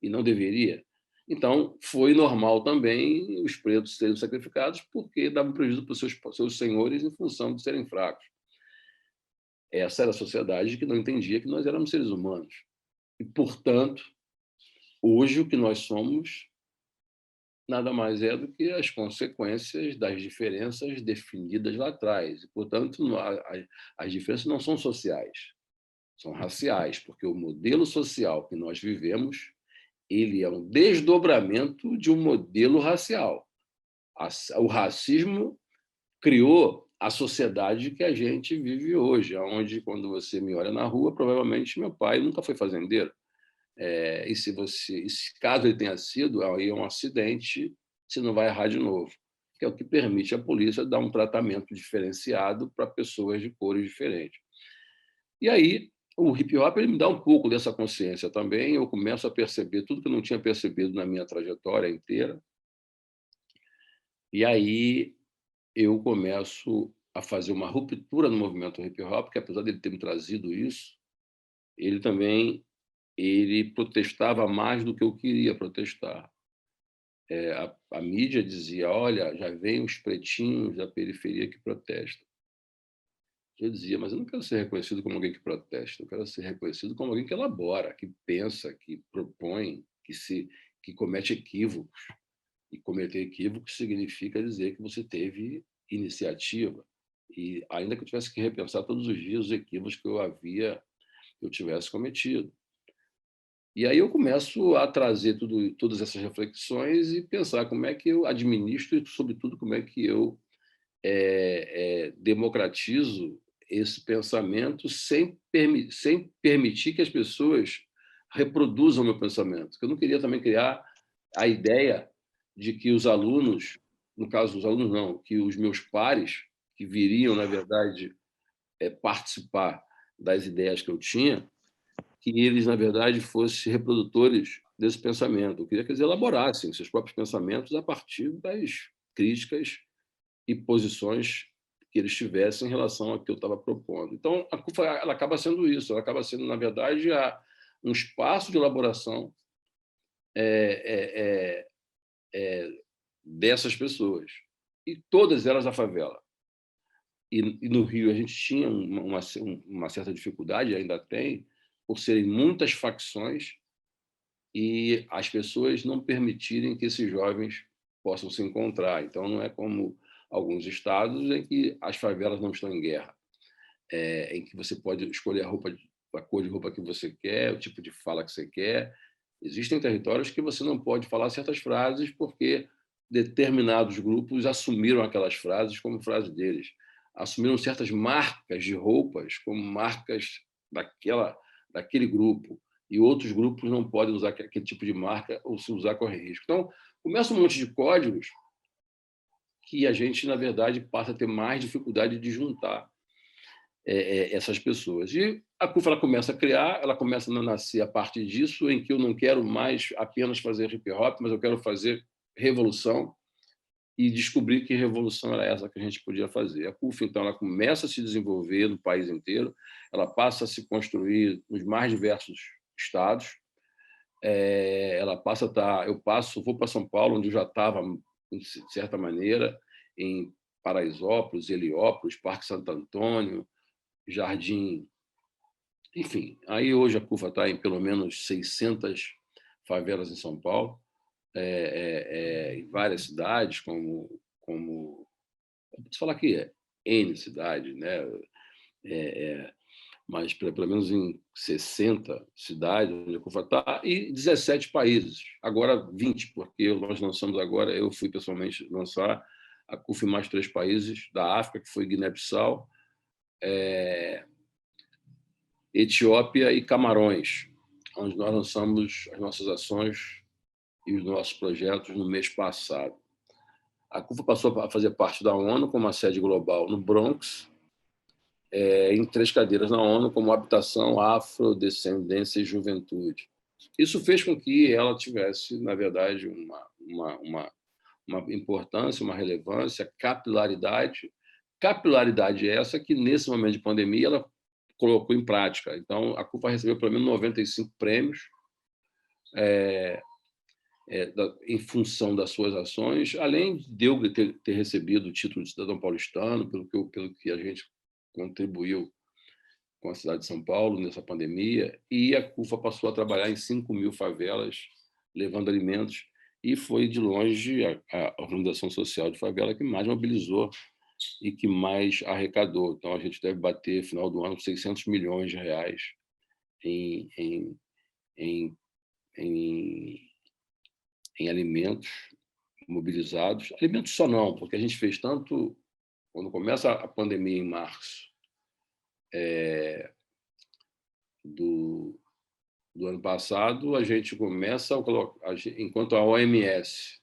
e não deveria. Então, foi normal também os pretos serem sacrificados porque davam prejuízo para os seus senhores em função de serem fracos. Essa era a sociedade que não entendia que nós éramos seres humanos. E, portanto, hoje o que nós somos nada mais é do que as consequências das diferenças definidas lá atrás. E, portanto, as diferenças não são sociais, são raciais, porque o modelo social que nós vivemos ele é um desdobramento de um modelo racial. O racismo criou a sociedade que a gente vive hoje, onde, quando você me olha na rua, provavelmente meu pai nunca foi fazendeiro. E se caso ele tenha sido, aí é um acidente, você não vai errar de novo, que é o que permite à polícia dar um tratamento diferenciado para pessoas de cores diferentes. E aí, o hip-hop ele me dá um pouco dessa consciência também, eu começo a perceber tudo que eu não tinha percebido na minha trajetória inteira, e aí eu começo a fazer uma ruptura no movimento hip-hop, que apesar dele ter me trazido isso, ele também ele protestava mais do que eu queria protestar. A mídia dizia, olha, já vem os pretinhos da periferia que protestam. Eu dizia, mas eu não quero ser reconhecido como alguém que protesta, eu quero ser reconhecido como alguém que elabora, que pensa, que propõe, que comete equívocos. E cometer equívocos significa dizer que você teve iniciativa. E ainda que eu tivesse que repensar todos os dias os equívocos que eu tivesse cometido. E aí eu começo a trazer todas essas reflexões e pensar como é que eu administro e, sobretudo, como é que eu democratizo esse pensamento sem permitir que as pessoas reproduzam o meu pensamento. Eu não queria também criar a ideia de que os alunos, no caso dos alunos não, que os meus pares, que viriam, na verdade, participar das ideias que eu tinha, que eles, na verdade, fossem reprodutores desse pensamento. Eu queria que eles elaborassem seus próprios pensamentos a partir das críticas e posições que eles tivessem em relação ao que eu estava propondo. Então, a CUFA ela acaba sendo isso, ela acaba sendo, na verdade, um espaço de elaboração dessas pessoas, e todas elas da favela. E no Rio a gente tinha uma certa dificuldade, ainda tem, por serem muitas facções e as pessoas não permitirem que esses jovens possam se encontrar. Então, não é como alguns estados em que as favelas não estão em guerra, em que você pode escolher a cor de roupa que você quer, o tipo de fala que você quer. Existem territórios que você não pode falar certas frases porque determinados grupos assumiram aquelas frases como frase deles. Assumiram certas marcas de roupas como marcas daquele grupo, e outros grupos não podem usar aquele tipo de marca ou se usar corre risco. Então, começa um monte de códigos que a gente, na verdade, passa a ter mais dificuldade de juntar essas pessoas. E a CUFA ela começa a criar, ela começa a nascer a partir disso, em que eu não quero mais apenas fazer hip-hop, mas eu quero fazer revolução, e descobrir que revolução era essa que a gente podia fazer. A CUFA, então, ela começa a se desenvolver no país inteiro, ela passa a se construir nos mais diversos estados, ela passa a estar... vou para São Paulo, onde eu já estava, de certa maneira, em Paraisópolis, Heliópolis, Parque Santo Antônio, Jardim, enfim. Aí hoje a CUFA está em pelo menos 600 favelas em São Paulo, em várias cidades, se falar que é N cidades, né? Mas pelo menos em 60 cidades onde a CUFA está, e 17 países, agora 20, porque nós lançamos agora, eu fui pessoalmente lançar a CUFA em mais 3 países da África, que foi Guiné-Bissau, Etiópia e Camarões, onde nós lançamos as nossas ações e os nossos projetos no mês passado. A CUFA passou a fazer parte da ONU com uma sede global no Bronx, em 3 cadeiras na ONU, como habitação, afrodescendência e juventude. Isso fez com que ela tivesse, na verdade, uma importância, uma relevância, capilaridade. Capilaridade essa que, nesse momento de pandemia, ela colocou em prática. Então, a CUFA recebeu pelo menos 95 prêmios em função das suas ações, além de eu ter recebido o título de cidadão paulistano, pelo que a gente contribuiu com a cidade de São Paulo nessa pandemia, e a CUFA passou a trabalhar em 5.000 favelas, levando alimentos, e foi, de longe, a organização social de favela que mais mobilizou e que mais arrecadou. Então, a gente deve bater, no final do ano, 600 milhões de reais em alimentos mobilizados. Alimentos só não, porque a gente fez tanto Quando começa a pandemia em março do ano passado, a gente começa a colocar, enquanto a OMS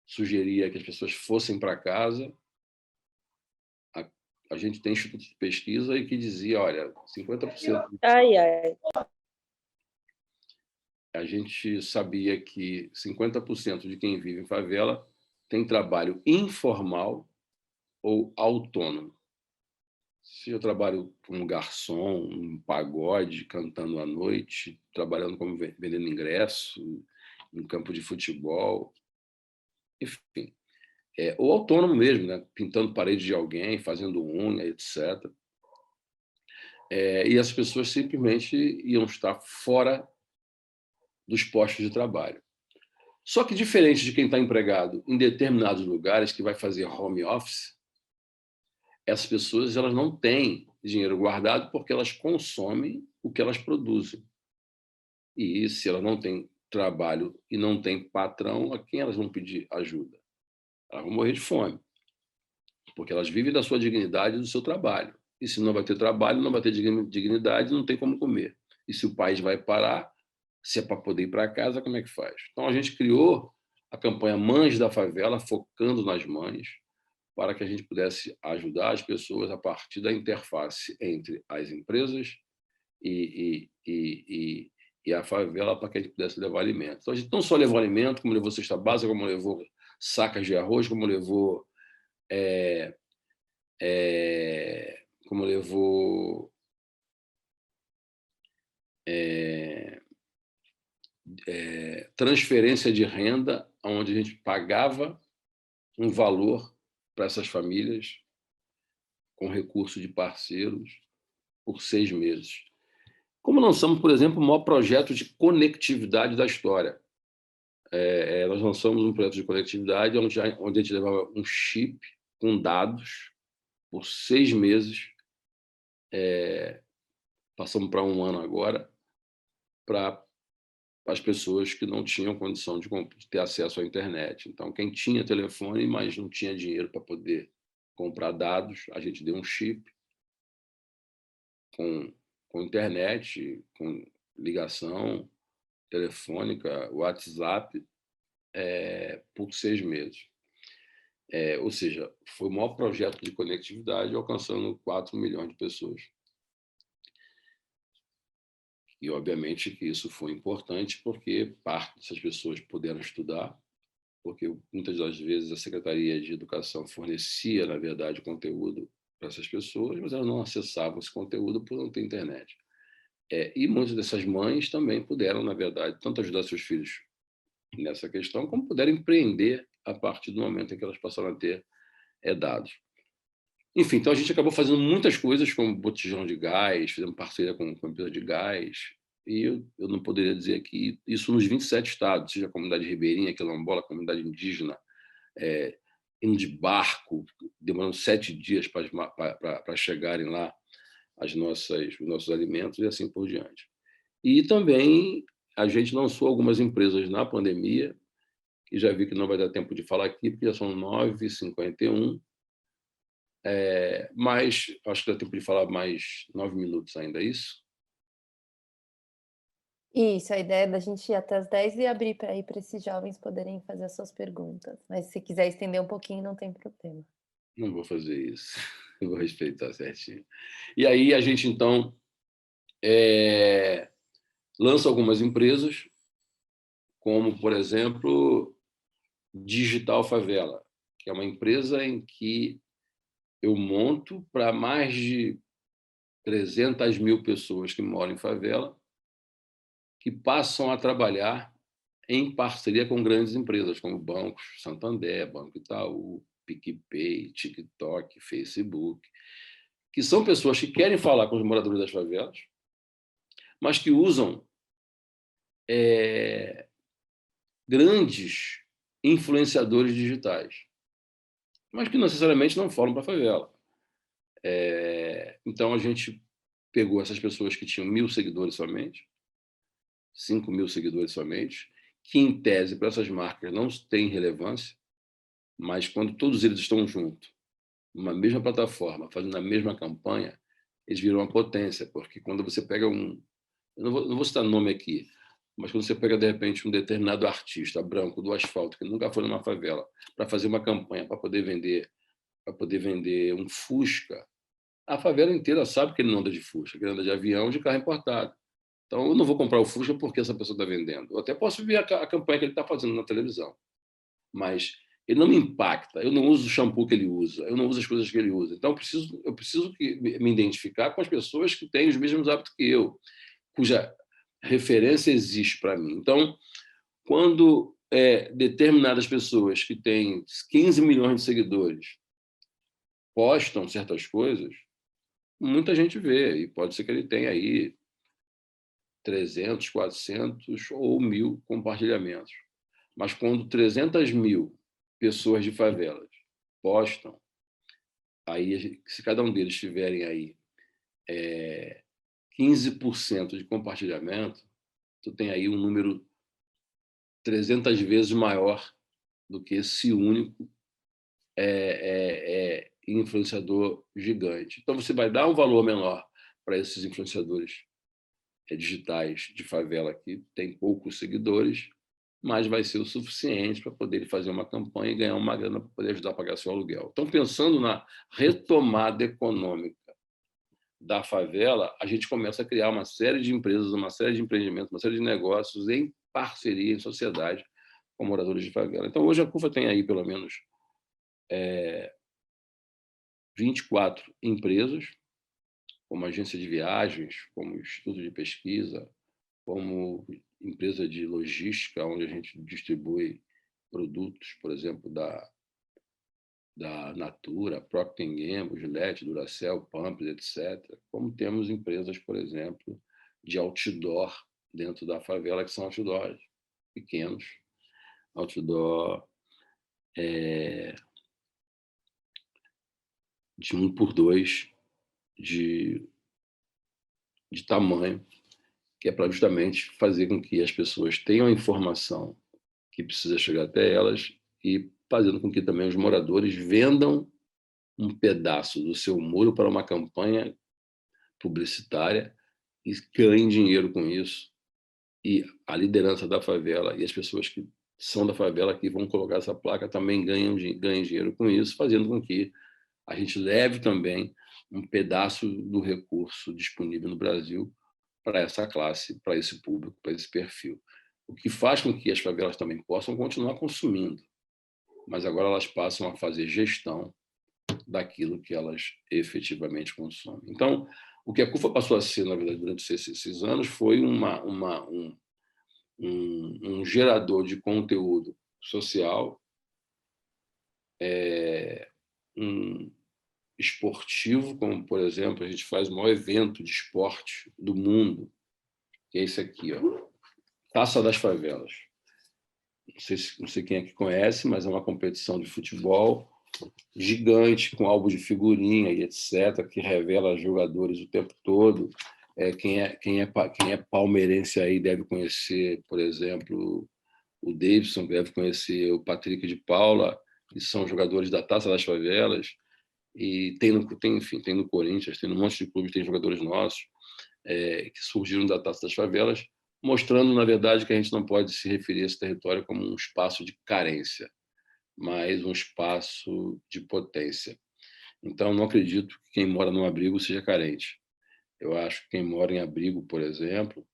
sugeria que as pessoas fossem para casa, a gente tem instituto de pesquisa e que dizia, olha, 50%. Ai, ai. A gente sabia que 50% de quem vive em favela tem trabalho informal ou autônomo. Se eu trabalho como garçom, um pagode, cantando à noite, trabalhando como vendendo ingresso, em campo de futebol, enfim. Ou autônomo mesmo, né? Pintando parede de alguém, fazendo unha, etc. E as pessoas simplesmente iam estar fora dos postos de trabalho. Só que, diferente de quem está empregado em determinados lugares, que vai fazer home office, essas pessoas elas não têm dinheiro guardado porque elas consomem o que elas produzem. E se elas não têm trabalho e não têm patrão, a quem elas vão pedir ajuda? Elas vão morrer de fome, porque elas vivem da sua dignidade e do seu trabalho. E se não vai ter trabalho, não vai ter dignidade, não tem como comer. E se o país vai parar, se é para poder ir para casa, como é que faz? Então, a gente criou a campanha Mães da Favela, focando nas mães, para que a gente pudesse ajudar as pessoas a partir da interface entre as empresas e a favela, para que a gente pudesse levar alimento. Então, a gente não só levou alimento, como levou cesta básica, como levou sacas de arroz, como levou transferência de renda, onde a gente pagava um valor para essas famílias com recurso de parceiros por 6 meses. Como lançamos, por exemplo, o maior projeto de conectividade da história. Nós lançamos um projeto de conectividade onde a gente levava um chip com dados por 6 meses, passamos para 1 ano agora, para as pessoas que não tinham condição de ter acesso à internet. Então, quem tinha telefone, mas não tinha dinheiro para poder comprar dados, a gente deu um chip com internet, com ligação telefônica, WhatsApp, por 6 meses. Ou seja, foi o maior projeto de conectividade, alcançando 4 milhões de pessoas. E, obviamente, que isso foi importante porque parte dessas pessoas puderam estudar, porque muitas das vezes a Secretaria de Educação fornecia, na verdade, conteúdo para essas pessoas, mas elas não acessavam esse conteúdo por não ter internet. E muitas dessas mães também puderam, na verdade, tanto ajudar seus filhos nessa questão, como puderam empreender a partir do momento em que elas passaram a ter dados. Enfim, então a gente acabou fazendo muitas coisas, como botijão de gás, fizemos parceria com a empresa de gás, e eu não poderia dizer aqui, isso nos 27 estados, seja a comunidade ribeirinha, quilombola, a comunidade indígena, indo de barco, demorando 7 dias para chegarem lá os nossos alimentos e assim por diante. E também a gente lançou algumas empresas na pandemia, que já vi que não vai dar tempo de falar aqui, porque já são 9h51, mas acho que dá tempo de falar mais 9 minutos ainda, é isso? Isso, a ideia é da gente ir até as 10 e abrir para esses jovens poderem fazer as suas perguntas. Mas se quiser estender um pouquinho, não tem problema. Não vou fazer isso, eu vou respeitar certinho. E aí a gente, então, lança algumas empresas, como, por exemplo, Digital Favela, que é uma empresa em que eu monto para mais de 300 mil pessoas que moram em favela, que passam a trabalhar em parceria com grandes empresas, como bancos Santander, Banco Itaú, PicPay, TikTok, Facebook, que são pessoas que querem falar com os moradores das favelas, mas que usam grandes influenciadores digitais, mas que necessariamente não falam para a favela. Então, a gente pegou essas pessoas que tinham 1.000 seguidores somente, 5.000 seguidores somente, que, em tese, para essas marcas não têm relevância, mas quando todos eles estão juntos, numa mesma plataforma, fazendo a mesma campanha, eles viram uma potência, porque quando você pega eu não vou citar nome aqui, mas quando você pega, de repente, um determinado artista branco do asfalto, que nunca foi numa favela, para fazer uma campanha para poder vender um Fusca, a favela inteira sabe que ele não anda de Fusca, que ele anda de avião, de carro importado. Então, eu não vou comprar o Fusca porque essa pessoa está vendendo. Eu até posso ver a campanha que ele está fazendo na televisão, mas ele não me impacta. Eu não uso o shampoo que ele usa, eu não uso as coisas que ele usa. Então, eu preciso me identificar com as pessoas que têm os mesmos hábitos que eu, cuja referência existe para mim. Então, quando determinadas pessoas que têm 15 milhões de seguidores postam certas coisas, muita gente vê, e pode ser que ele tenha aí 300, 400 ou 1.000 compartilhamentos. Mas quando 300.000 pessoas de favelas postam, aí, se cada um deles tiverem aí 15% de compartilhamento, tu tem aí um número 300 vezes maior do que esse único influenciador gigante. Então, você vai dar um valor menor para esses influenciadores digitais de favela que tem poucos seguidores, mas vai ser o suficiente para poder fazer uma campanha e ganhar uma grana para poder ajudar a pagar seu aluguel. Então, pensando na retomada econômica da favela, a gente começa a criar uma série de empresas, uma série de empreendimentos, uma série de negócios em parceria, em sociedade, com moradores de favela. Então, hoje a CUFA tem aí, pelo menos, 24 empresas, como agência de viagens, como instituto de pesquisa, como empresa de logística, onde a gente distribui produtos, por exemplo, da Natura, Procter & Gamble, Gillette, Duracell, Pampers, etc. Como temos empresas, por exemplo, de outdoor dentro da favela, que são outdoors pequenos, outdoor de 1x2 de tamanho, que é para justamente fazer com que as pessoas tenham a informação que precisa chegar até elas e fazendo com que também os moradores vendam um pedaço do seu muro para uma campanha publicitária e ganhem dinheiro com isso. E a liderança da favela e as pessoas que são da favela que vão colocar essa placa também ganhem dinheiro com isso, fazendo com que a gente leve também um pedaço do recurso disponível no Brasil para essa classe, para esse público, para esse perfil. O que faz com que as favelas também possam continuar consumindo, mas agora elas passam a fazer gestão daquilo que elas efetivamente consomem. Então, o que a CUFA passou a ser, na verdade, durante esses anos, foi um gerador de conteúdo social, um esportivo, como, por exemplo, a gente faz o maior evento de esporte do mundo, que é esse aqui, ó, Taça das Favelas. Não sei quem é que conhece, mas é uma competição de futebol gigante, com álbum de figurinha e etc., que revela jogadores o tempo todo. Quem é palmeirense aí deve conhecer, por exemplo, o Davidson, deve conhecer o Patrick de Paula, que são jogadores da Taça das Favelas, e tem no Corinthians, tem um monte de clubes, tem jogadores nossos que surgiram da Taça das Favelas, mostrando, na verdade, que a gente não pode se referir a esse território como um espaço de carência, mas um espaço de potência. Então, não acredito que quem mora num abrigo seja carente. Eu acho que quem mora em abrigo, por exemplo,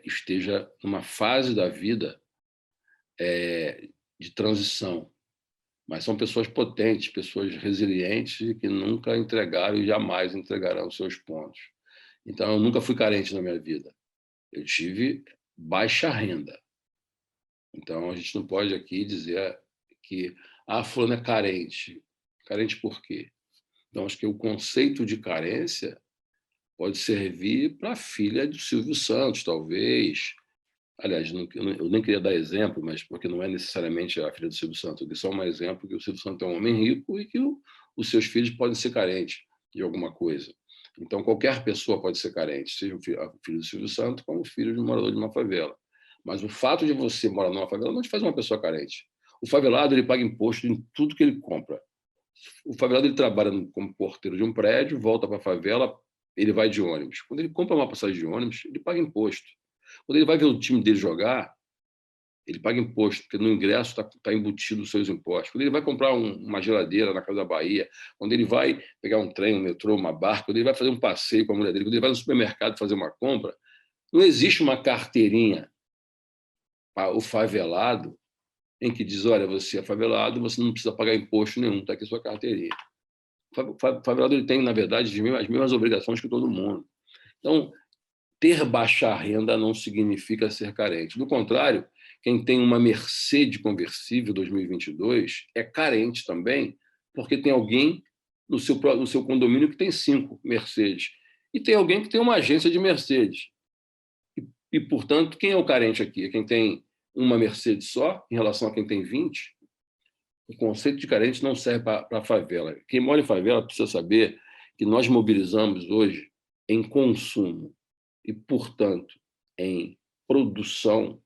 esteja numa fase da vida de transição, mas são pessoas potentes, pessoas resilientes que nunca entregaram e jamais entregarão seus pontos. Então, eu nunca fui carente na minha vida. Eu tive baixa renda. Então, a gente não pode aqui dizer que fulano é carente. Carente por quê? Então, acho que o conceito de carência pode servir para a filha do Silvio Santos, talvez. Aliás, eu nem queria dar exemplo, mas porque não é necessariamente a filha do Silvio Santos. É só um exemplo que o Silvio Santos é um homem rico e que os seus filhos podem ser carentes de alguma coisa. Então, qualquer pessoa pode ser carente, seja o filho do Silvio Santos como o filho de um morador de uma favela. Mas o fato de você morar numa favela não te faz uma pessoa carente. O favelado ele paga imposto em tudo que ele compra. O favelado ele trabalha como porteiro de um prédio, volta para a favela, ele vai de ônibus. Quando ele compra uma passagem de ônibus, ele paga imposto. Quando ele vai ver o time dele jogar, ele paga imposto, porque no ingresso está embutido os seus impostos. Quando ele vai comprar uma geladeira na Casa da Bahia, quando ele vai pegar um trem, um metrô, uma barca, quando ele vai fazer um passeio com a mulher dele, quando ele vai no supermercado fazer uma compra, não existe uma carteirinha para o favelado em que diz, olha, você é favelado, você não precisa pagar imposto nenhum, está aqui a sua carteirinha. O favelado ele tem, na verdade, as mesmas obrigações que todo mundo. Então, ter baixa renda não significa ser carente. Do contrário, quem tem uma Mercedes conversível 2022 é carente também, porque tem alguém no seu condomínio que tem 5 Mercedes. E tem alguém que tem uma agência de Mercedes. E, portanto, quem é o carente aqui? É quem tem uma Mercedes só, em relação a quem tem 20? O conceito de carente não serve para a favela. Quem mora em favela precisa saber que nós mobilizamos hoje em consumo e, portanto, em produção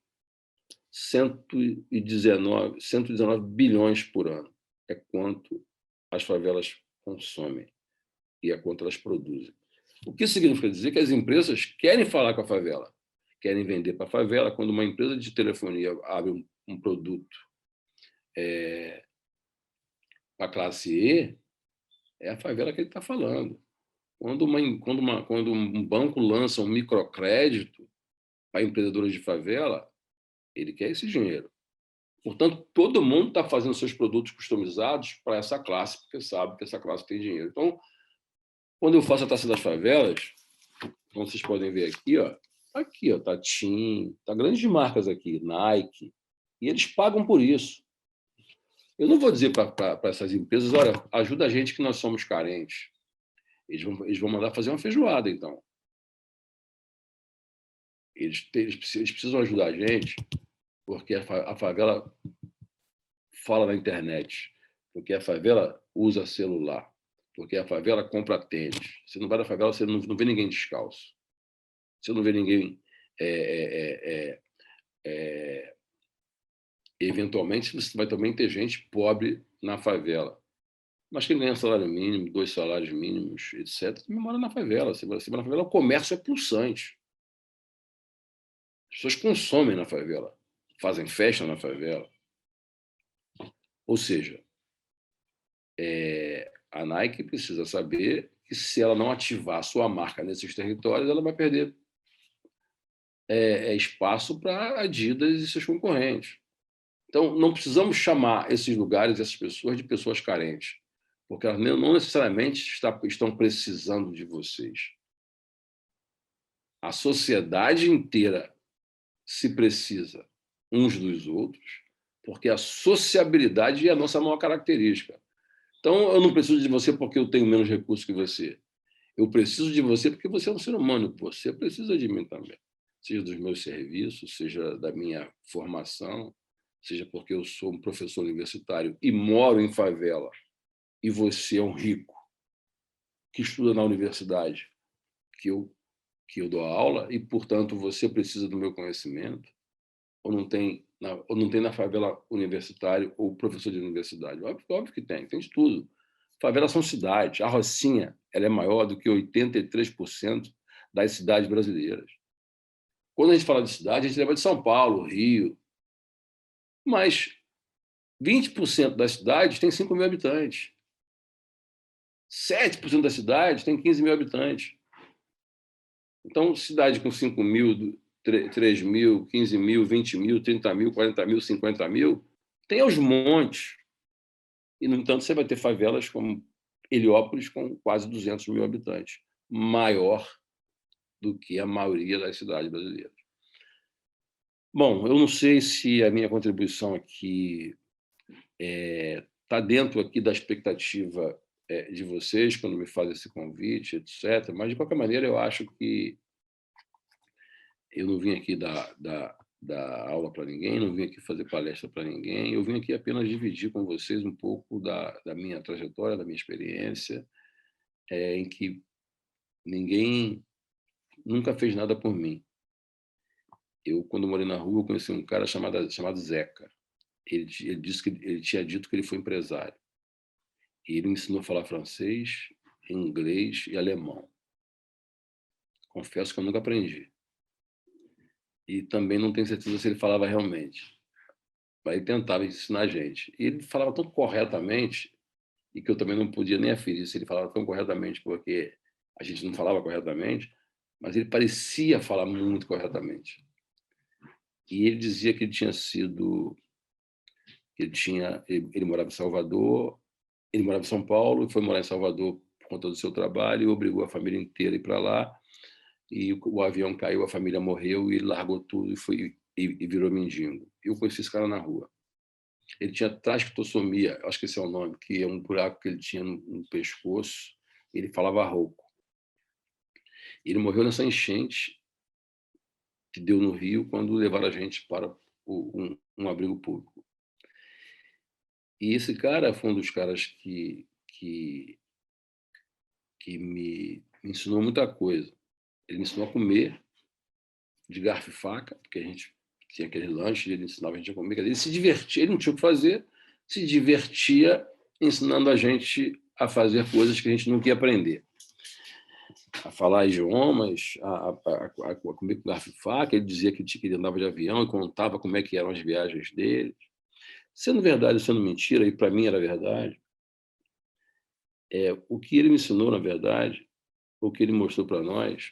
119 bilhões por ano. É quanto as favelas consomem e é quanto elas produzem. O que significa dizer que as empresas querem falar com a favela, querem vender para a favela. Quando uma empresa de telefonia abre um produto para a classe E, é a favela que ele está falando. Quando um banco lança um microcrédito para empreendedores de favela, ele quer esse dinheiro. Portanto, todo mundo está fazendo seus produtos customizados para essa classe, porque sabe que essa classe tem dinheiro. Então, quando eu faço a Taça das Favelas, como vocês podem ver aqui, ó, tá TIM, tá grandes marcas aqui, Nike, e eles pagam por isso. Eu não vou dizer para essas empresas, olha, ajuda a gente que nós somos carentes. Eles vão mandar fazer uma feijoada, então. Eles precisam ajudar a gente, porque a favela fala na internet, porque a favela usa celular, porque a favela compra tênis. Você não vai na favela, você não vê ninguém descalço. Você não vê ninguém... eventualmente, você vai também ter gente pobre na favela. Mas quem ganha salário mínimo, 2 salários mínimos, etc., também mora na favela. Você mora na favela, o comércio é pulsante. As pessoas consomem na favela, fazem festa na favela. Ou seja, a Nike precisa saber que, se ela não ativar sua marca nesses territórios, ela vai perder espaço para a Adidas e seus concorrentes. Então, não precisamos chamar esses lugares, essas pessoas, de pessoas carentes, porque elas não necessariamente estão precisando de vocês. A sociedade inteira se precisa uns dos outros, porque a sociabilidade é a nossa maior característica. Então, eu não preciso de você porque eu tenho menos recursos que você. Eu preciso de você porque você é um ser humano. Você precisa de mim também. Seja dos meus serviços, seja da minha formação, seja porque eu sou um professor universitário e moro em favela, e você é um rico que estuda na universidade que eu dou aula, e, portanto, você precisa do meu conhecimento, ou não tem na favela universitário ou professor de universidade? Óbvio que tem de tudo. Favelas são cidades. A Rocinha ela é maior do que 83% das cidades brasileiras. Quando a gente fala de cidade, a gente leva de São Paulo, Rio, mas 20% das cidades tem 5 mil habitantes. 7% das cidades tem 15 mil habitantes. Então, cidade com 5 mil, 3 mil, 15 mil, 20 mil, 30 mil, 40 mil, 50 mil, tem aos montes. E, no entanto, você vai ter favelas como Heliópolis, com quase 200 mil habitantes, maior do que a maioria das cidades brasileiras. Bom, eu não sei se a minha contribuição aqui está dentro aqui da expectativa de vocês, quando me fazem esse convite, etc. Mas, de qualquer maneira, eu acho que eu não vim aqui dar aula para ninguém, não vim aqui fazer palestra para ninguém, eu vim aqui apenas dividir com vocês um pouco da minha trajetória, da minha experiência, em que ninguém nunca fez nada por mim. Eu, quando morei na rua, conheci um cara chamado Zeca. Ele disse que ele tinha dito que ele foi empresário. E ele me ensinou a falar francês, inglês e alemão. Confesso que eu nunca aprendi. E também não tenho certeza se ele falava realmente. Mas ele tentava ensinar a gente. E ele falava tão corretamente, e que eu também não podia nem aferir se ele falava tão corretamente, porque a gente não falava corretamente, mas ele parecia falar muito corretamente. E ele dizia que ele tinha sido... Ele morava em Salvador, ele morava em São Paulo, e foi morar em Salvador por conta do seu trabalho, e obrigou a família inteira a ir para lá, e o avião caiu, a família morreu, e ele largou tudo e virou mendigo. Eu conheci esse cara na rua. Ele tinha traqueotomia, acho que esse é o nome, que é um buraco que ele tinha no pescoço, ele falava rouco. Ele morreu nessa enchente que deu no Rio quando levaram a gente para um abrigo público. E esse cara foi um dos caras que me ensinou muita coisa. Ele me ensinou a comer de garfo e faca, porque a gente tinha aquele lanche, ele ensinava a gente a comer. Ele se divertia, ele não tinha o que fazer, se divertia ensinando a gente a fazer coisas que a gente não queria aprender. A falar idiomas, a comer com garfo e faca. Ele dizia que ele andava de avião e contava como é que eram as viagens dele. Sendo verdade ou sendo mentira, e para mim era verdade, o que ele me ensinou, na verdade, o que ele mostrou para nós,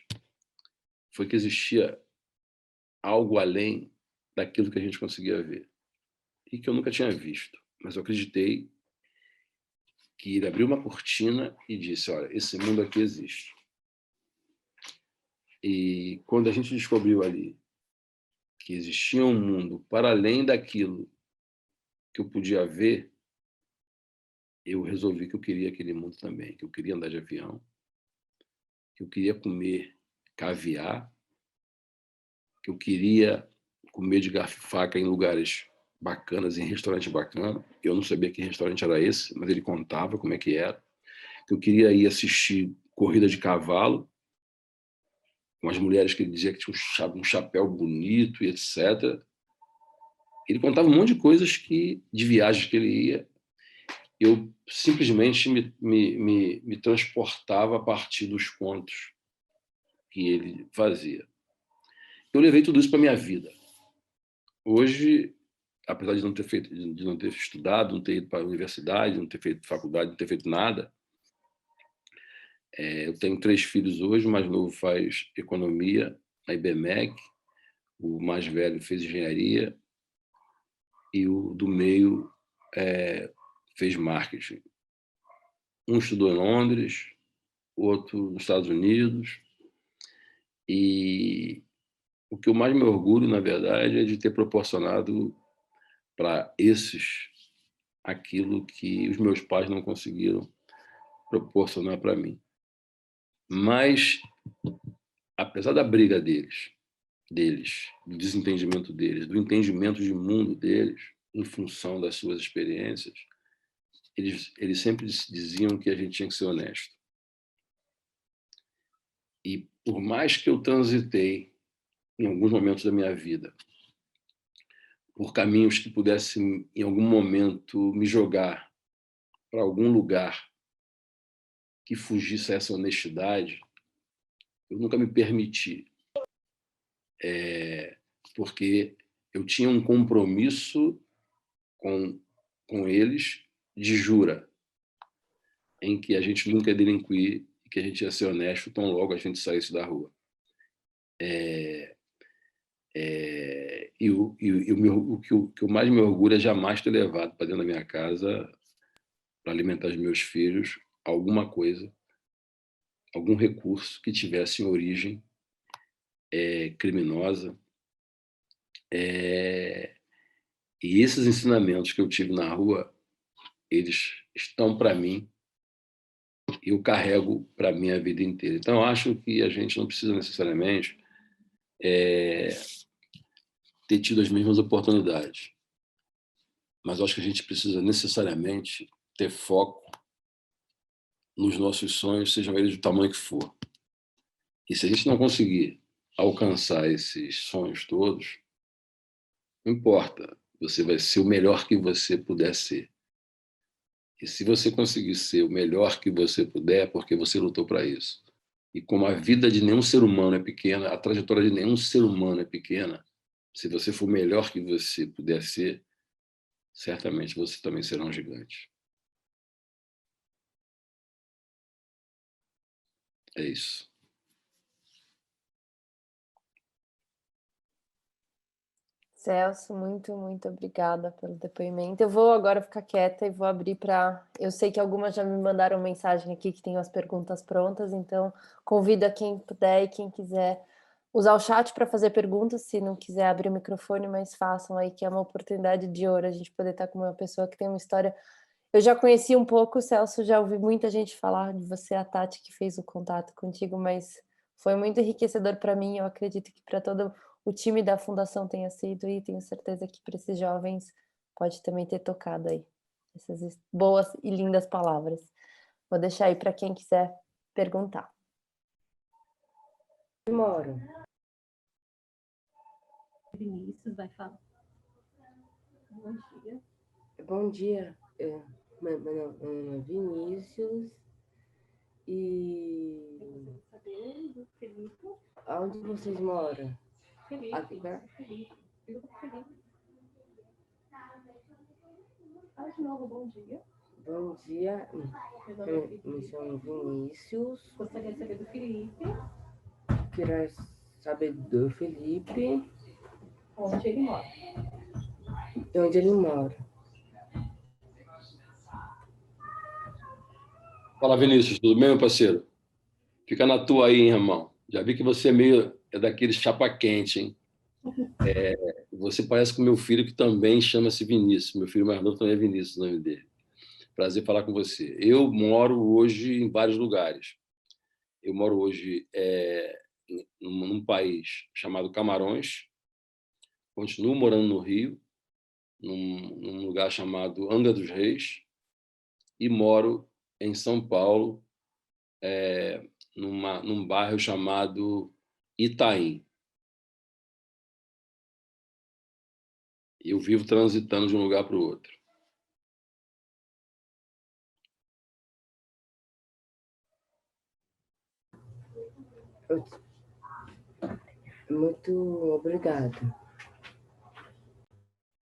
foi que existia algo além daquilo que a gente conseguia ver e que eu nunca tinha visto, mas eu acreditei que ele abriu uma cortina e disse: olha, esse mundo aqui existe. E quando a gente descobriu ali que existia um mundo para além daquilo que eu podia ver, eu resolvi que eu queria aquele mundo também, que eu queria andar de avião, que eu queria comer caviar, que eu queria comer de garfo e faca em lugares bacanas, em restaurante bacana. Eu não sabia que restaurante era esse, mas ele contava como é que era. Que eu queria ir assistir corrida de cavalo, com as mulheres que ele dizia que tinham um chapéu bonito e etc. Ele contava um monte de coisas de viagens que ele ia. Eu simplesmente me transportava a partir dos contos que ele fazia. Eu levei tudo isso para a minha vida. Hoje, apesar de não ter estudado, não ter ido para a universidade, não ter feito faculdade, não ter feito nada, eu tenho 3 filhos hoje. O mais novo faz economia na IBMEC, o mais velho fez engenharia e o do meio fez marketing. Um estudou em Londres, o outro nos Estados Unidos. E o que eu mais me orgulho, na verdade, é de ter proporcionado para esses aquilo que os meus pais não conseguiram proporcionar para mim. Mas, apesar da briga deles, do desentendimento deles, do entendimento de mundo deles, em função das suas experiências, eles sempre diziam que a gente tinha que ser honesto. E por mais que eu transitei, em alguns momentos da minha vida, por caminhos que pudessem, em algum momento, me jogar para algum lugar que fugisse a essa honestidade, eu nunca me permiti, porque eu tinha um compromisso com eles de jura, em que a gente nunca ia delinquir e que a gente ia ser honesto tão logo a gente saísse da rua. O que eu mais me orgulho é jamais ter levado para dentro da minha casa, para alimentar os meus filhos, alguma coisa, algum recurso que tivesse origem criminosa. E esses ensinamentos que eu tive na rua, eles estão para mim e eu carrego para mim a vida inteira. Então, eu acho que a gente não precisa necessariamente ter tido as mesmas oportunidades, mas eu acho que a gente precisa necessariamente ter foco nos nossos sonhos, sejam eles do tamanho que for. E se a gente não conseguir alcançar esses sonhos todos, não importa, você vai ser o melhor que você puder ser. E se você conseguir ser o melhor que você puder, é porque você lutou para isso. E como a vida de nenhum ser humano é pequena, a trajetória de nenhum ser humano é pequena, se você for o melhor que você puder ser, certamente você também será um gigante. É isso. Celso, muito, muito obrigada pelo depoimento. Eu vou agora ficar quieta e vou abrir para... Eu sei que algumas já me mandaram mensagem aqui que tem as perguntas prontas, então convido a quem puder e quem quiser usar o chat para fazer perguntas, se não quiser abrir o microfone, mas façam aí, que é uma oportunidade de ouro a gente poder estar com uma pessoa que tem uma história... Eu já conheci um pouco, Celso, já ouvi muita gente falar de você, a Tati, que fez o contato contigo, mas foi muito enriquecedor para mim, eu acredito que para todo o time da Fundação tenha sido, e tenho certeza que para esses jovens pode também ter tocado aí essas boas e lindas palavras. Vou deixar aí para quem quiser perguntar. Moro. Vinícius vai falar. Bom dia. Bom dia. Meu nome é Vinícius. E Gostaria de saber do Felipe. onde vocês moram? Felipe. Aqui perto? Felipe. Fala de novo, bom dia. Bom dia. Meu nome é Me Felipe. chamo Vinícius. Gostaria de saber do Felipe. Queria saber do Felipe. Onde ele mora. E onde ele mora. Fala, Vinícius, tudo bem, meu parceiro? Fica na tua aí, hein, irmão? Já vi que você é daquele chapa quente, hein? Você parece com meu filho, que também chama-se Vinícius. Meu filho mais novo também é Vinícius, o nome dele. Prazer falar com você. Eu moro hoje em vários lugares. Eu moro hoje num país chamado Camarões. Continuo morando no Rio, num lugar chamado Angra dos Reis. E moro em São Paulo, num bairro chamado Itaim. Eu vivo transitando de um lugar para o outro. Muito obrigado.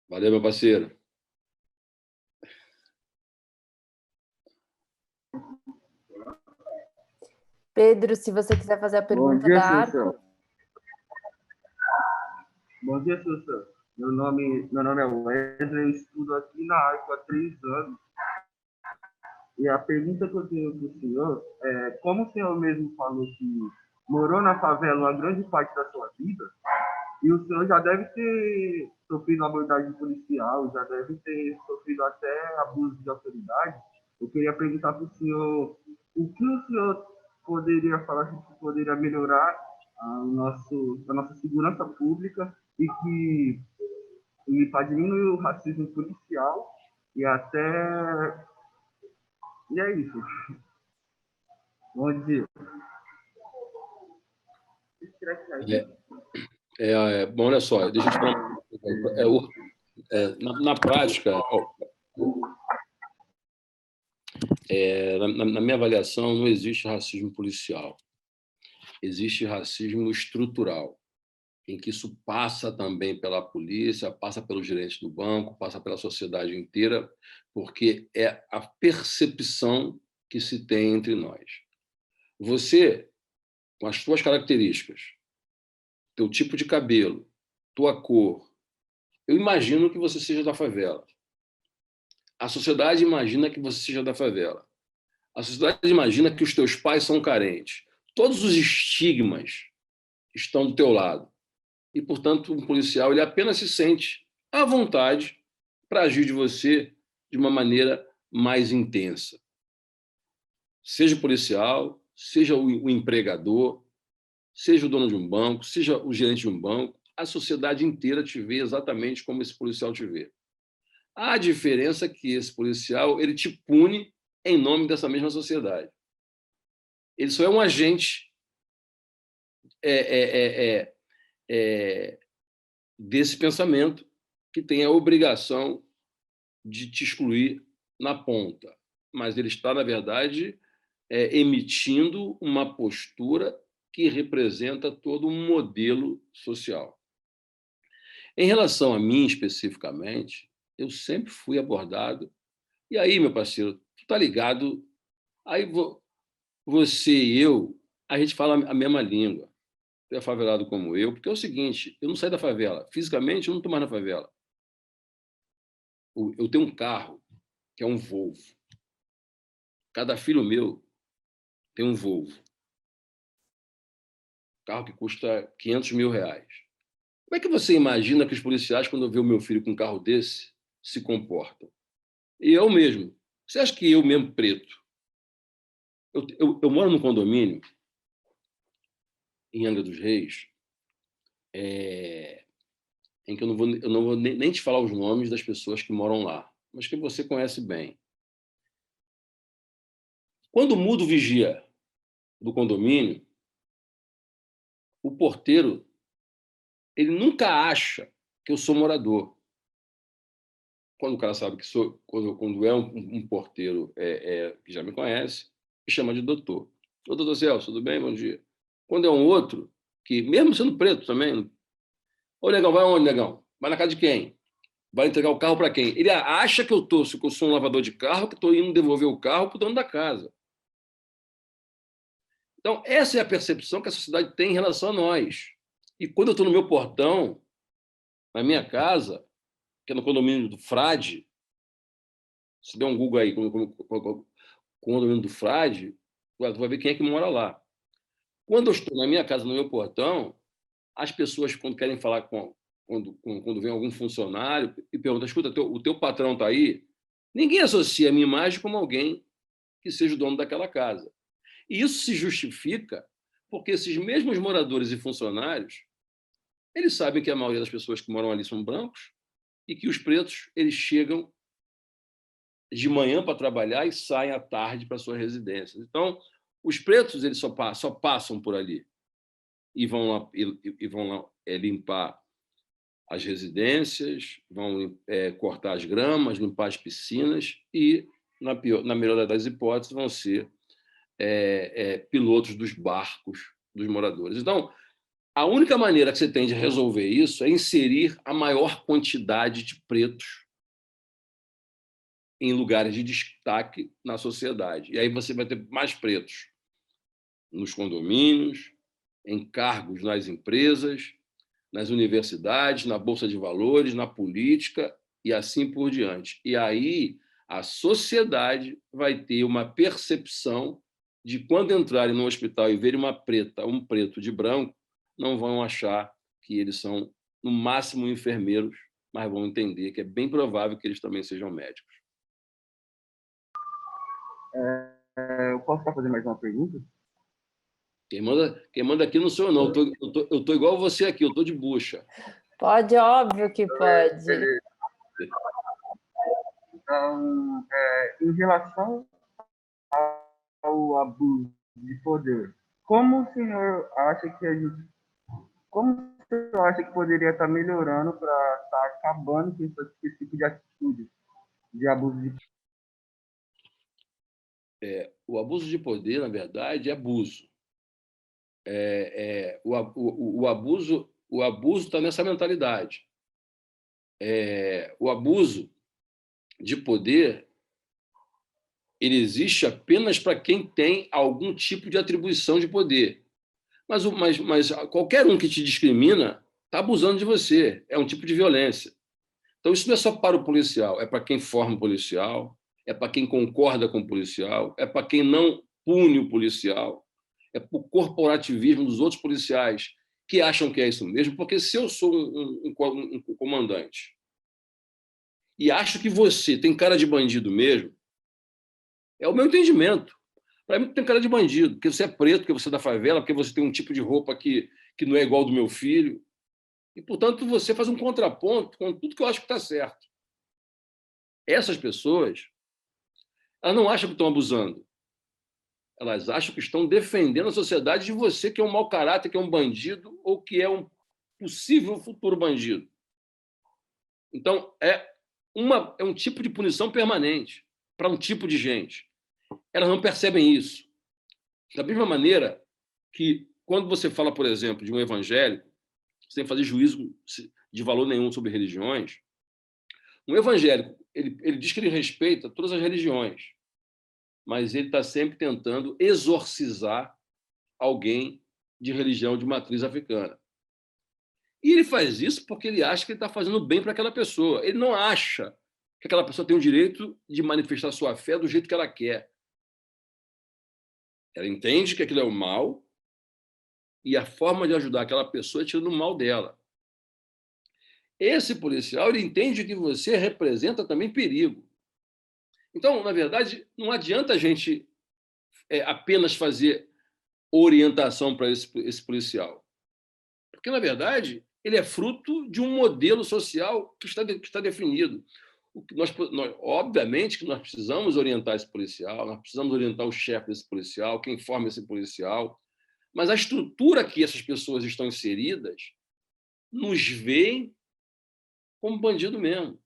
Valeu, meu parceiro. Pedro, se você quiser fazer a pergunta da Arco. Bom dia, professor. Meu nome é Wesley, eu estudo aqui na Arco há 3 anos. E a pergunta que eu tenho para o senhor é, como o senhor mesmo falou que morou na favela uma grande parte da sua vida, e o senhor já deve ter sofrido abordagem policial, já deve ter sofrido até abuso de autoridade, eu queria perguntar para o senhor o que o senhor poderia falar que poderia melhorar a nossa segurança pública e para diminuir o racismo policial e até... E é isso. Bom dia. Bom, olha só, deixa eu te falar. Na prática, na minha avaliação, não existe racismo policial. Existe racismo estrutural, em que isso passa também pela polícia, passa pelos gerentes do banco, passa pela sociedade inteira, porque é a percepção que se tem entre nós. Você, com as suas características, teu tipo de cabelo, tua cor, eu imagino que você seja da favela. A sociedade imagina que você seja da favela. A sociedade imagina que os teus pais são carentes. Todos os estigmas estão do teu lado. E, portanto, um policial ele apenas se sente à vontade para agir de você de uma maneira mais intensa. Seja o policial, seja o empregador, seja o dono de um banco, seja o gerente de um banco, a sociedade inteira te vê exatamente como esse policial te vê. A diferença é que esse policial ele te pune em nome dessa mesma sociedade. Ele só é um agente desse pensamento que tem a obrigação de te excluir na ponta. mas ele está, na verdade, emitindo uma postura que representa todo um modelo social. Em relação a mim, especificamente, eu sempre fui abordado. E aí, meu parceiro, tu está ligado? Aí você e eu, a gente fala a mesma língua. Tu é favelado como eu, porque é o seguinte, eu não saí da favela. Fisicamente, eu não estou mais na favela. Eu tenho um carro, que é um Volvo. Cada filho meu tem um Volvo. Carro que custa R$ 500.000. Como é que você imagina que os policiais, quando vê o meu filho com um carro desse, se comportam? E eu mesmo. Você acha que eu mesmo, preto, eu moro num condomínio em Angra dos Reis, em que eu não vou nem te falar os nomes das pessoas que moram lá, mas que você conhece bem. Quando muda o vigia do condomínio, o porteiro, ele nunca acha que eu sou morador. Quando o cara sabe que sou, quando é um porteiro que já me conhece, me chama de doutor. Ô, doutor Celso, tudo bem? Bom dia. Quando é um outro, que mesmo sendo preto também, ô, negão, vai onde, negão? Vai na casa de quem? Vai entregar o carro para quem? Ele acha que eu sou um lavador de carro, que estou indo devolver o carro para o dono da casa. Então, essa é a percepção que a sociedade tem em relação a nós. E quando eu estou no meu portão, na minha casa, que é no condomínio do Frade, se der um Google aí, condomínio do Frade, tu vai ver quem é que mora lá. Quando eu estou na minha casa, no meu portão, as pessoas, quando querem falar quando vem algum funcionário e pergunta, escuta, o teu patrão está aí? Ninguém associa a minha imagem como alguém que seja o dono daquela casa. E isso se justifica porque esses mesmos moradores e funcionários, eles sabem que a maioria das pessoas que moram ali são brancos e que os pretos, eles chegam de manhã para trabalhar e saem à tarde para suas residências. Então, os pretos, eles só passam por ali e vão lá limpar as residências, vão cortar as gramas, limpar as piscinas e, na melhor das hipóteses, vão ser pilotos dos barcos dos moradores. Então, a única maneira que você tem de resolver isso é inserir a maior quantidade de pretos em lugares de destaque na sociedade. E aí você vai ter mais pretos nos condomínios, em cargos nas empresas, nas universidades, na Bolsa de Valores, na política e assim por diante. E aí a sociedade vai ter uma percepção de quando entrarem no hospital e verem uma preta, um preto de branco, não vão achar que eles são, no máximo, enfermeiros, mas vão entender que é bem provável que eles também sejam médicos. Eu posso fazer mais uma pergunta? Quem manda aqui não sou eu, não. Eu tô igual você aqui, eu tô de bucha. Pode, óbvio que pode. Então, em relação ao abuso de poder, como o senhor acha que poderia estar melhorando para estar acabando com esse tipo de atitude de abuso de poder? O abuso de poder, na verdade, é abuso. O abuso está nessa mentalidade. O abuso de poder, ele existe apenas para quem tem algum tipo de atribuição de poder. Mas qualquer um que te discrimina está abusando de você. É um tipo de violência. Então, isso não é só para o policial, é para quem forma o policial, é para quem concorda com o policial, é para quem não pune o policial, é para o corporativismo dos outros policiais que acham que é isso mesmo, porque se eu sou um comandante e acho que você tem cara de bandido mesmo, é o meu entendimento. Para mim, tem cara de bandido, porque você é preto, porque você é da favela, porque você tem um tipo de roupa que não é igual ao do meu filho. E, portanto, você faz um contraponto com tudo que eu acho que está certo. Essas pessoas, elas não acham que estão abusando. Elas acham que estão defendendo a sociedade de você, que é um mau caráter, que é um bandido ou que é um possível futuro bandido. Então, é um tipo de punição permanente. para um tipo de gente. Elas não percebem isso. Da mesma maneira que, quando você fala, por exemplo, de um evangélico, sem fazer juízo de valor nenhum sobre religiões, um evangélico, ele diz que ele respeita todas as religiões, mas ele está sempre tentando exorcizar alguém de religião de matriz africana. E ele faz isso porque ele acha que ele está fazendo bem para aquela pessoa. Ele não acha que aquela pessoa tem o direito de manifestar sua fé do jeito que ela quer. Ela entende que aquilo é o mal e a forma de ajudar aquela pessoa é tirando o mal dela. Esse policial, ele entende que você representa também perigo. Então, na verdade, não adianta a gente apenas fazer orientação para esse policial. Porque, na verdade, ele é fruto de um modelo social que está definido. Obviamente que nós precisamos orientar esse policial, nós precisamos orientar o chefe desse policial, quem forma esse policial, mas a estrutura que essas pessoas estão inseridas nos veem como bandido mesmo.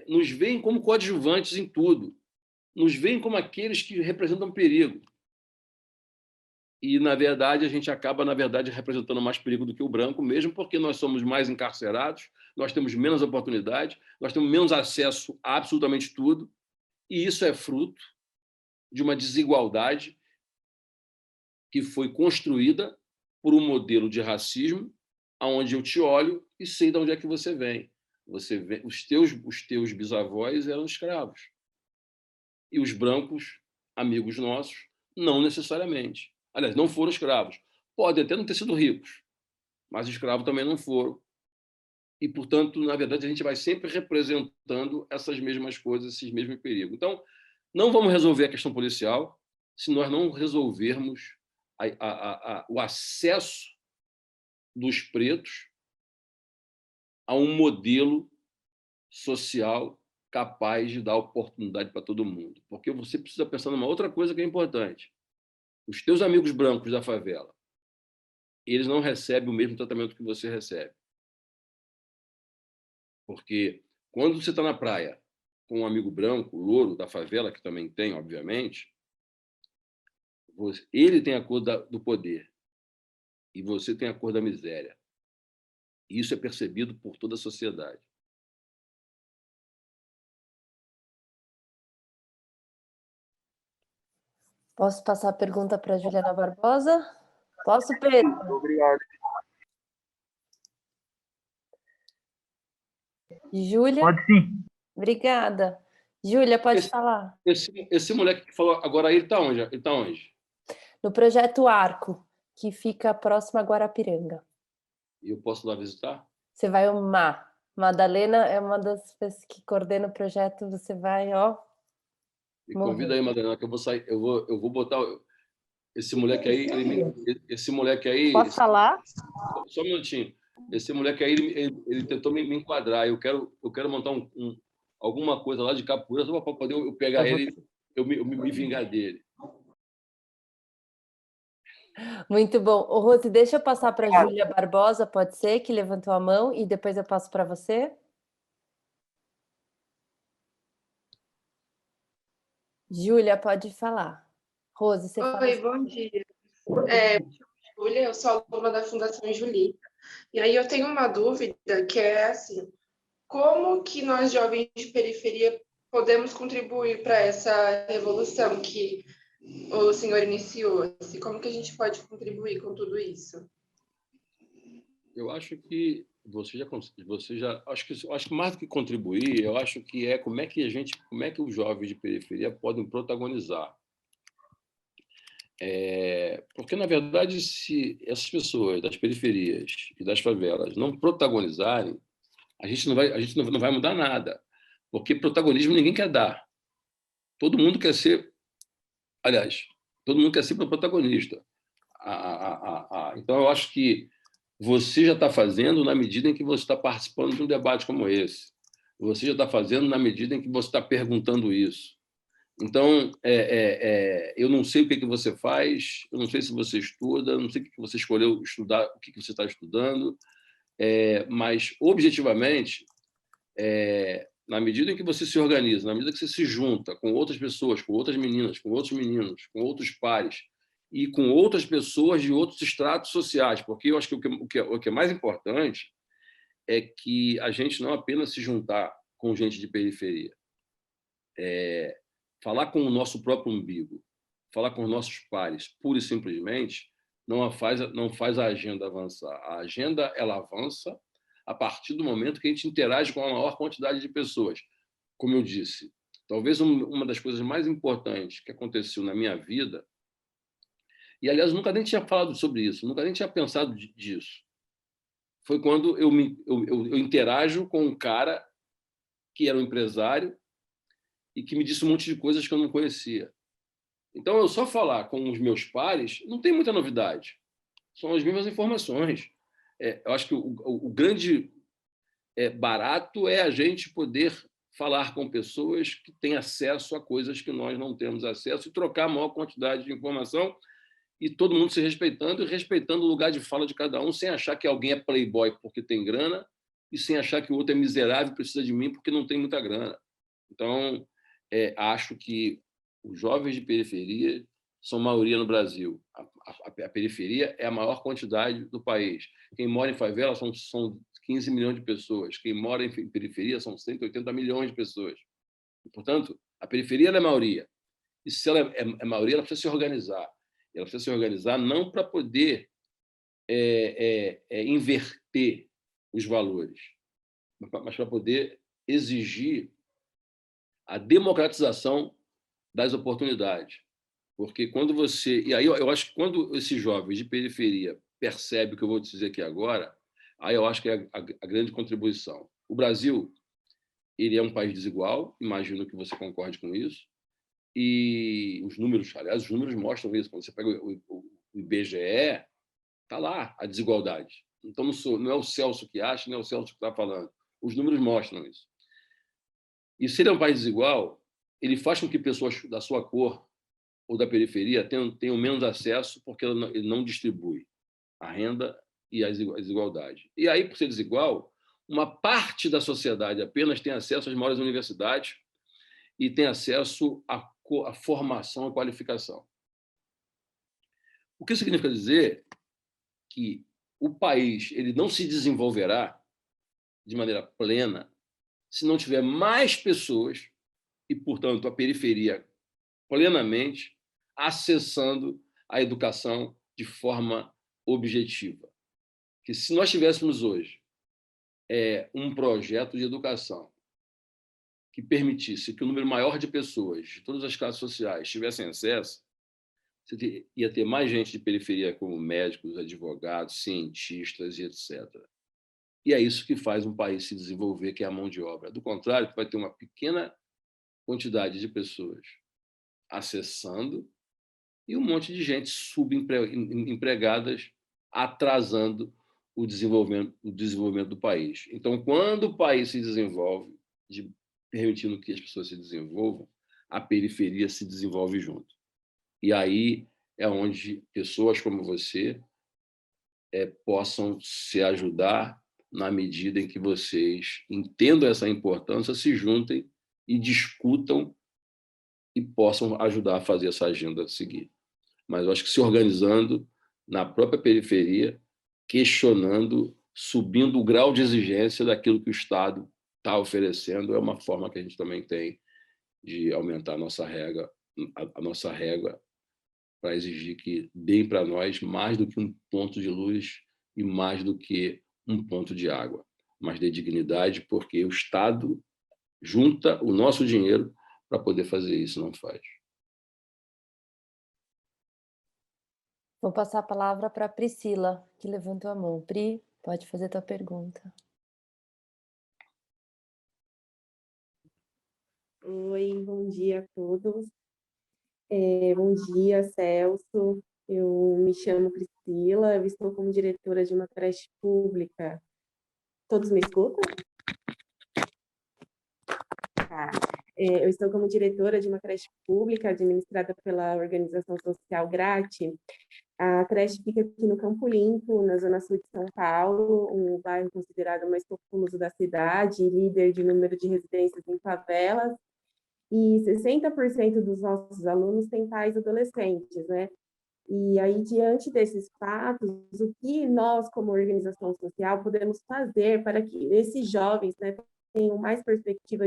Nos veem como coadjuvantes em tudo. Nos veem como aqueles que representam perigo. E, na verdade, a gente acaba, representando mais perigo do que o branco, mesmo porque nós somos mais encarcerados, nós temos menos oportunidade, nós temos menos acesso a absolutamente tudo, e isso é fruto de uma desigualdade que foi construída por um modelo de racismo, onde eu te olho e sei de onde é que você vem. Os teus bisavós eram escravos. E os brancos, amigos nossos, não necessariamente. Aliás, não foram escravos. Podem até não ter sido ricos, mas escravos também não foram. E, portanto, na verdade, a gente vai sempre representando essas mesmas coisas, esses mesmos perigos. Então, não vamos resolver a questão policial se nós não resolvermos o acesso dos pretos a um modelo social capaz de dar oportunidade para todo mundo. Porque você precisa pensar numa outra coisa que é importante. Os teus amigos brancos da favela, eles não recebem o mesmo tratamento que você recebe. Porque quando você está na praia com um amigo branco, louro da favela, que também tem, obviamente, ele tem a cor do poder e você tem a cor da miséria. E isso é percebido por toda a sociedade. Posso passar a pergunta para a Juliana Barbosa? Posso, Pedro? Obrigado. Júlia? Pode sim. Obrigada. Júlia, pode falar. Esse moleque que falou agora, ele está onde? Ele está onde? No Projeto Arco, que fica próximo a Guarapiranga. E eu posso lá visitar? Você vai amar. Madalena é uma das pessoas que coordena o projeto, você vai, ó. Me convida aí, Madalena, que eu vou sair. Eu vou botar esse moleque aí. Esse moleque aí. Posso falar? Só um minutinho. Esse moleque aí, ele tentou me enquadrar. Eu quero montar alguma coisa lá de capoeira só para poder eu pegar ele e me vingar dele. Muito bom. Ô, Rose, deixa eu passar para a Júlia Barbosa, pode ser, que levantou a mão, e depois eu passo para você. Júlia, pode falar. Rose, você fala. Oi, bom dia. Júlia, eu sou aluna da Fundação Julita. E aí eu tenho uma dúvida que é assim, como que nós, jovens de periferia, podemos contribuir para essa revolução que o senhor iniciou? Assim, como que a gente pode contribuir com tudo isso? Eu acho que acho que mais do que contribuir, eu acho que como é que os jovens de periferia podem protagonizar. Porque, na verdade, se essas pessoas das periferias e das favelas não protagonizarem, a gente não vai mudar nada, porque protagonismo ninguém quer dar. Todo mundo quer ser, aliás, todo mundo quer ser protagonista. Então, eu acho que você já está fazendo na medida em que você está participando de um debate como esse. Você já está fazendo na medida em que você está perguntando isso. Então, eu não sei o que você faz, eu não sei se você estuda, eu não sei o que você escolheu estudar, o que você está estudando, mas, objetivamente, na medida em que você se organiza, na medida que você se junta com outras pessoas, com outras meninas, com outros meninos, com outros pares e com outras pessoas de outros estratos sociais, porque eu acho que o que é mais importante é que a gente não apenas se juntar com gente de periferia, falar com o nosso próprio umbigo, falar com os nossos pares, pura e simplesmente, não faz a agenda avançar. A agenda ela avança a partir do momento que a gente interage com a maior quantidade de pessoas. Como eu disse, talvez uma das coisas mais importantes que aconteceu na minha vida, e, aliás, nunca nem tinha falado sobre isso, nunca nem tinha pensado disso, foi quando eu interajo com um cara que era um empresário e que me disse um monte de coisas que eu não conhecia. Então, eu só falar com os meus pares não tem muita novidade. São as mesmas informações. Eu acho que o grande barato é a gente poder falar com pessoas que têm acesso a coisas que nós não temos acesso e trocar a maior quantidade de informação e todo mundo se respeitando e respeitando o lugar de fala de cada um, sem achar que alguém é playboy porque tem grana e sem achar que o outro é miserável e precisa de mim porque não tem muita grana. Então, acho que os jovens de periferia são maioria no Brasil. A periferia é a maior quantidade do país. Quem mora em favela são 15 milhões de pessoas. Quem mora em periferia são 180 milhões de pessoas. E, portanto, a periferia é a maioria. E se ela é maioria, ela precisa se organizar. Ela precisa se organizar não para poder inverter os valores, mas para poder exigir a democratização das oportunidades. Porque quando você... E aí eu acho que quando esses jovens de periferia percebem o que eu vou dizer aqui agora, aí eu acho que é a grande contribuição. O Brasil, ele é um país desigual, imagino que você concorde com isso, e os números, aliás, os números mostram isso. Quando você pega o IBGE, está lá a desigualdade. Então, não é o Celso que acha, não é o Celso que está falando. Os números mostram isso. E se ele é um país desigual, ele faz com que pessoas da sua cor ou da periferia tenham menos acesso porque ele não distribui a renda e a desigualdade. E aí, por ser desigual, uma parte da sociedade apenas tem acesso às maiores universidades e tem acesso à formação e qualificação. O que significa dizer que o país ele não se desenvolverá de maneira plena se não tiver mais pessoas e, portanto, a periferia plenamente acessando a educação de forma objetiva. Que se nós tivéssemos hoje um projeto de educação que permitisse que o número maior de pessoas de todas as classes sociais tivessem acesso, você ia ter mais gente de periferia, como médicos, advogados, cientistas e etc. E é isso que faz um país se desenvolver, que é a mão de obra. Do contrário, vai ter uma pequena quantidade de pessoas acessando e um monte de gente subempregadas atrasando o desenvolvimento do país. Então, quando o país se desenvolve, permitindo que as pessoas se desenvolvam, a periferia se desenvolve junto. E aí é onde pessoas como você possam se ajudar na medida em que vocês entendam essa importância, se juntem e discutam e possam ajudar a fazer essa agenda seguir. Mas eu acho que se organizando na própria periferia, questionando, subindo o grau de exigência daquilo que o Estado está oferecendo, é uma forma que a gente também tem de aumentar a nossa régua para exigir que deem para nós mais do que um ponto de luz e mais do que um ponto de água, mas de dignidade, porque o Estado junta o nosso dinheiro para poder fazer isso, não faz. Vou passar a palavra para a Priscila, que levantou a mão. Pri, pode fazer tua pergunta. Oi, bom dia a todos. Bom dia, Celso. Eu me chamo Priscila, eu estou como diretora de uma creche pública. Todos me escutam? Tá. Eu estou como diretora de uma creche pública administrada pela organização social Grati. A creche fica aqui no Campo Limpo, na zona sul de São Paulo, um bairro considerado o mais populoso da cidade, líder de número de residências em favelas, e 60% dos nossos alunos têm pais adolescentes, né? E aí, diante desses fatos, o que nós, como organização social, podemos fazer para que esses jovens, né, tenham mais perspectiva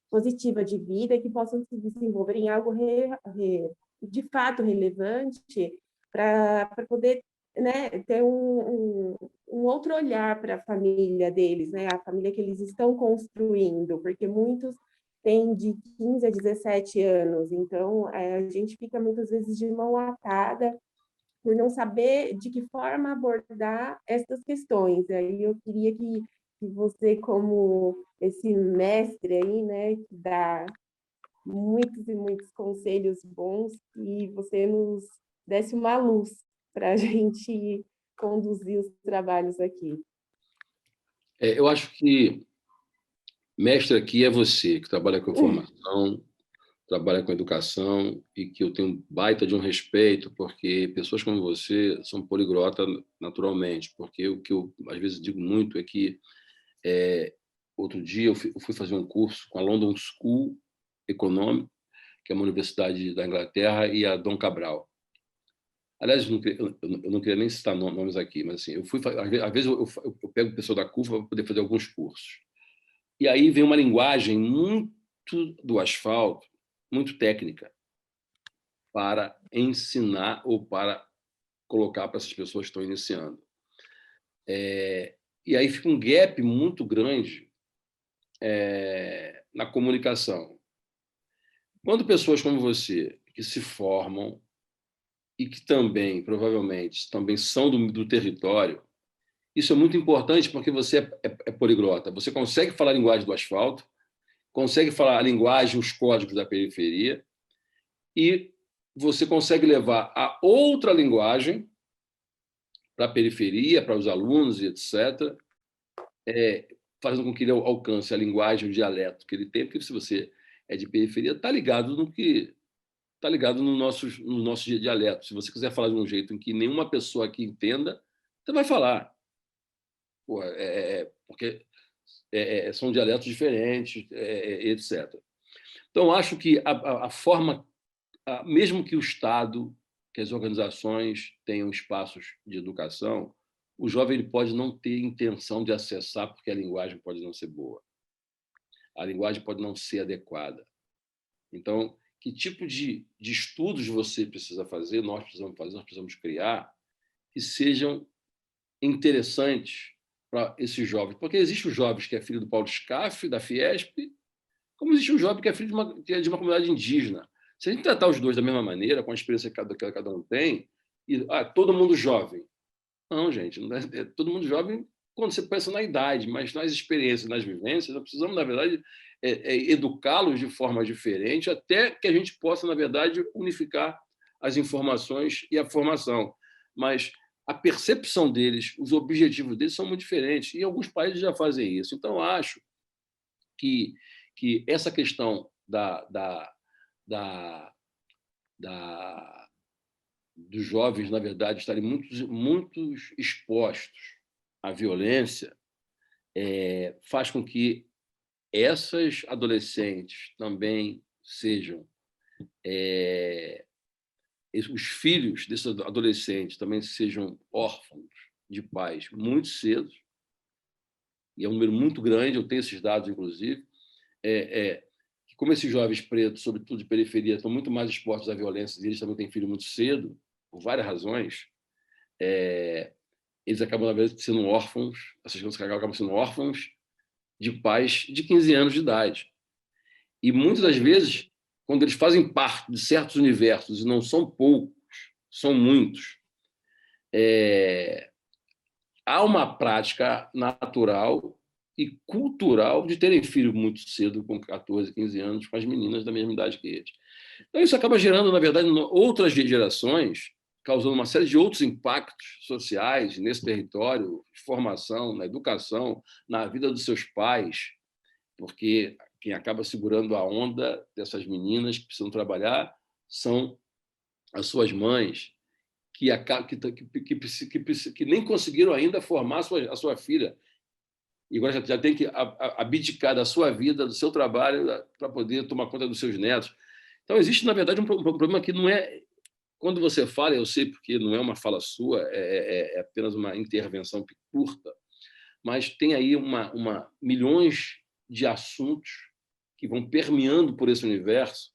positiva de vida e que possam se desenvolver em algo de fato relevante para poder, né, ter um outro olhar para a família deles, né, a família que eles estão construindo, porque muitos têm de 15 a 17 anos, então a gente fica muitas vezes de mão atada por não saber de que forma abordar essas questões. Aí eu queria que você, como esse mestre aí, né, que dá muitos e muitos conselhos bons, e você nos desse uma luz para a gente conduzir os trabalhos aqui. Eu acho que mestre aqui é você, que trabalha com informação, trabalha com educação, e que eu tenho baita de um respeito, porque pessoas como você são poliglota naturalmente, porque o que eu às vezes digo muito é que outro dia eu fui fazer um curso com a London School Economic, que é uma universidade da Inglaterra, e a Dom Cabral. Aliás, eu não queria nem citar nomes aqui, mas assim, às vezes eu pego o pessoal da CUFA para poder fazer alguns cursos. E aí vem uma linguagem muito do asfalto, muito técnica, para ensinar ou para colocar para essas pessoas que estão iniciando. E aí fica um gap muito grande na comunicação. Quando pessoas como você, que se formam e que também, provavelmente, também são do território, isso é muito importante porque você é poliglota. Você consegue falar a linguagem do asfalto, consegue falar a linguagem, os códigos da periferia, e você consegue levar a outra linguagem para a periferia, para os alunos, e etc., fazendo com que ele alcance a linguagem, o dialeto que ele tem, porque se você é de periferia, está ligado no nosso dialeto. Se você quiser falar de um jeito em que nenhuma pessoa aqui entenda, você vai falar. Porque são dialetos diferentes, etc. Então, acho que a forma, mesmo que o Estado, que as organizações tenham espaços de educação, o jovem ele pode não ter intenção de acessar, porque a linguagem pode não ser boa. A linguagem pode não ser adequada. Então, que tipo de estudos você precisa fazer, nós precisamos criar, que sejam interessantes para esses jovens. Porque existe o jovem que é filho do Paulo Scaff, da Fiesp, como existe um jovem que é filho de uma comunidade indígena. Se a gente tratar os dois da mesma maneira, com a experiência que cada um tem, e todo mundo jovem. Não, gente, não é todo mundo jovem quando você pensa na idade, mas nas experiências, nas vivências, nós precisamos, na verdade, educá-los de forma diferente, até que a gente possa, na verdade, unificar as informações e a formação. Mas a percepção deles, os objetivos deles são muito diferentes, e alguns países já fazem isso. Então, acho que essa questão dos jovens, na verdade, estarem muito expostos à violência, faz com que essas adolescentes também sejam... os filhos desses adolescentes também sejam órfãos de pais muito cedo, e é um número muito grande, eu tenho esses dados, inclusive, como esses jovens pretos, sobretudo de periferia, estão muito mais expostos à violência, e eles também têm filho muito cedo, por várias razões, eles acabam, na verdade, sendo órfãos, essas crianças acabam sendo órfãos de pais de 15 anos de idade. E, muitas das vezes, quando eles fazem parte de certos universos, e não são poucos, são muitos, há uma prática natural e cultural de terem filho muito cedo, com 14, 15 anos, com as meninas da mesma idade que eles. Então, isso acaba gerando, na verdade, outras gerações, causando uma série de outros impactos sociais nesse território, de formação, na educação, na vida dos seus pais, porque quem acaba segurando a onda dessas meninas que precisam trabalhar são as suas mães, que nem conseguiram ainda formar a sua filha. E agora já tem que abdicar da sua vida, do seu trabalho, para poder tomar conta dos seus netos. Então, existe, na verdade, um problema que não é... Quando você fala, eu sei porque não é uma fala sua, é apenas uma intervenção curta, mas tem aí milhões de assuntos que vão permeando por esse universo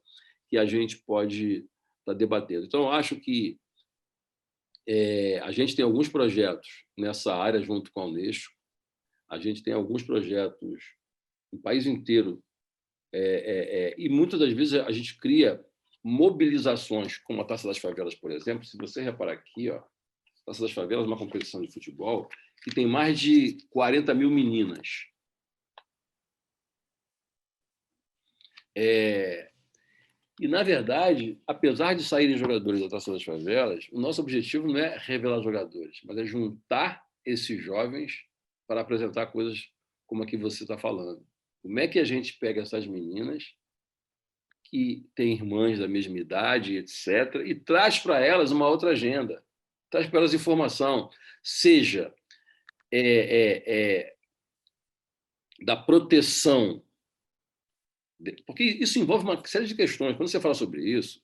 que a gente pode estar debatendo. Então, eu acho que a gente tem alguns projetos nessa área junto com a Unesco, a gente tem alguns projetos no país inteiro, e muitas das vezes a gente cria mobilizações, como a Taça das Favelas, por exemplo. Se você reparar aqui, ó, a Taça das Favelas é uma competição de futebol que tem mais de 40 mil meninas. E, na verdade, apesar de saírem jogadores da Taça das Favelas, o nosso objetivo não é revelar jogadores, mas é juntar esses jovens para apresentar coisas como a que você está falando. Como é que a gente pega essas meninas que têm irmãs da mesma idade, etc., e traz para elas uma outra agenda, traz para elas informação, seja da proteção, porque isso envolve uma série de questões. Quando você fala sobre isso,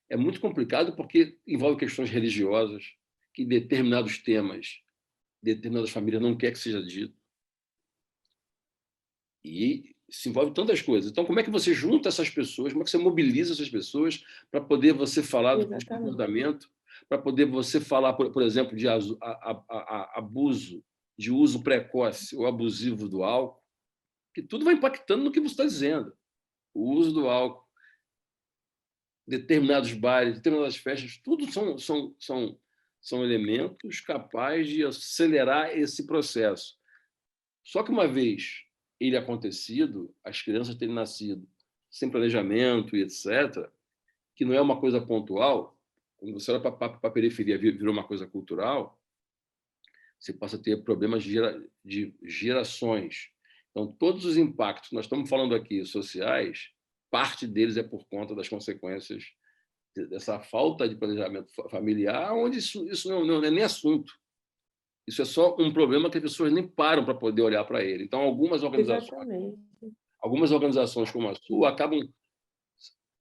é muito complicado porque envolve questões religiosas, que determinados temas, determinadas famílias não querem que seja dito. E se envolve tantas coisas. Então, como é que você junta essas pessoas, como é que você mobiliza essas pessoas para poder você falar do comportamento, para poder você falar, por exemplo, de abuso, de uso precoce ou abusivo do álcool, que tudo vai impactando no que você está dizendo. O uso do álcool, determinados bailes, determinadas festas, tudo são elementos capazes de acelerar esse processo. Só que uma vez ele acontecido, as crianças terem nascido sem planejamento e etc., que não é uma coisa pontual, quando você olha para a periferia, virou uma coisa cultural, você passa a ter problemas de gerações. Então, todos os impactos que nós estamos falando aqui, sociais, parte deles é por conta das consequências dessa falta de planejamento familiar, onde isso não é nem assunto. Isso é só um problema que as pessoas nem param para poder olhar para ele. Então, algumas organizações como a sua acabam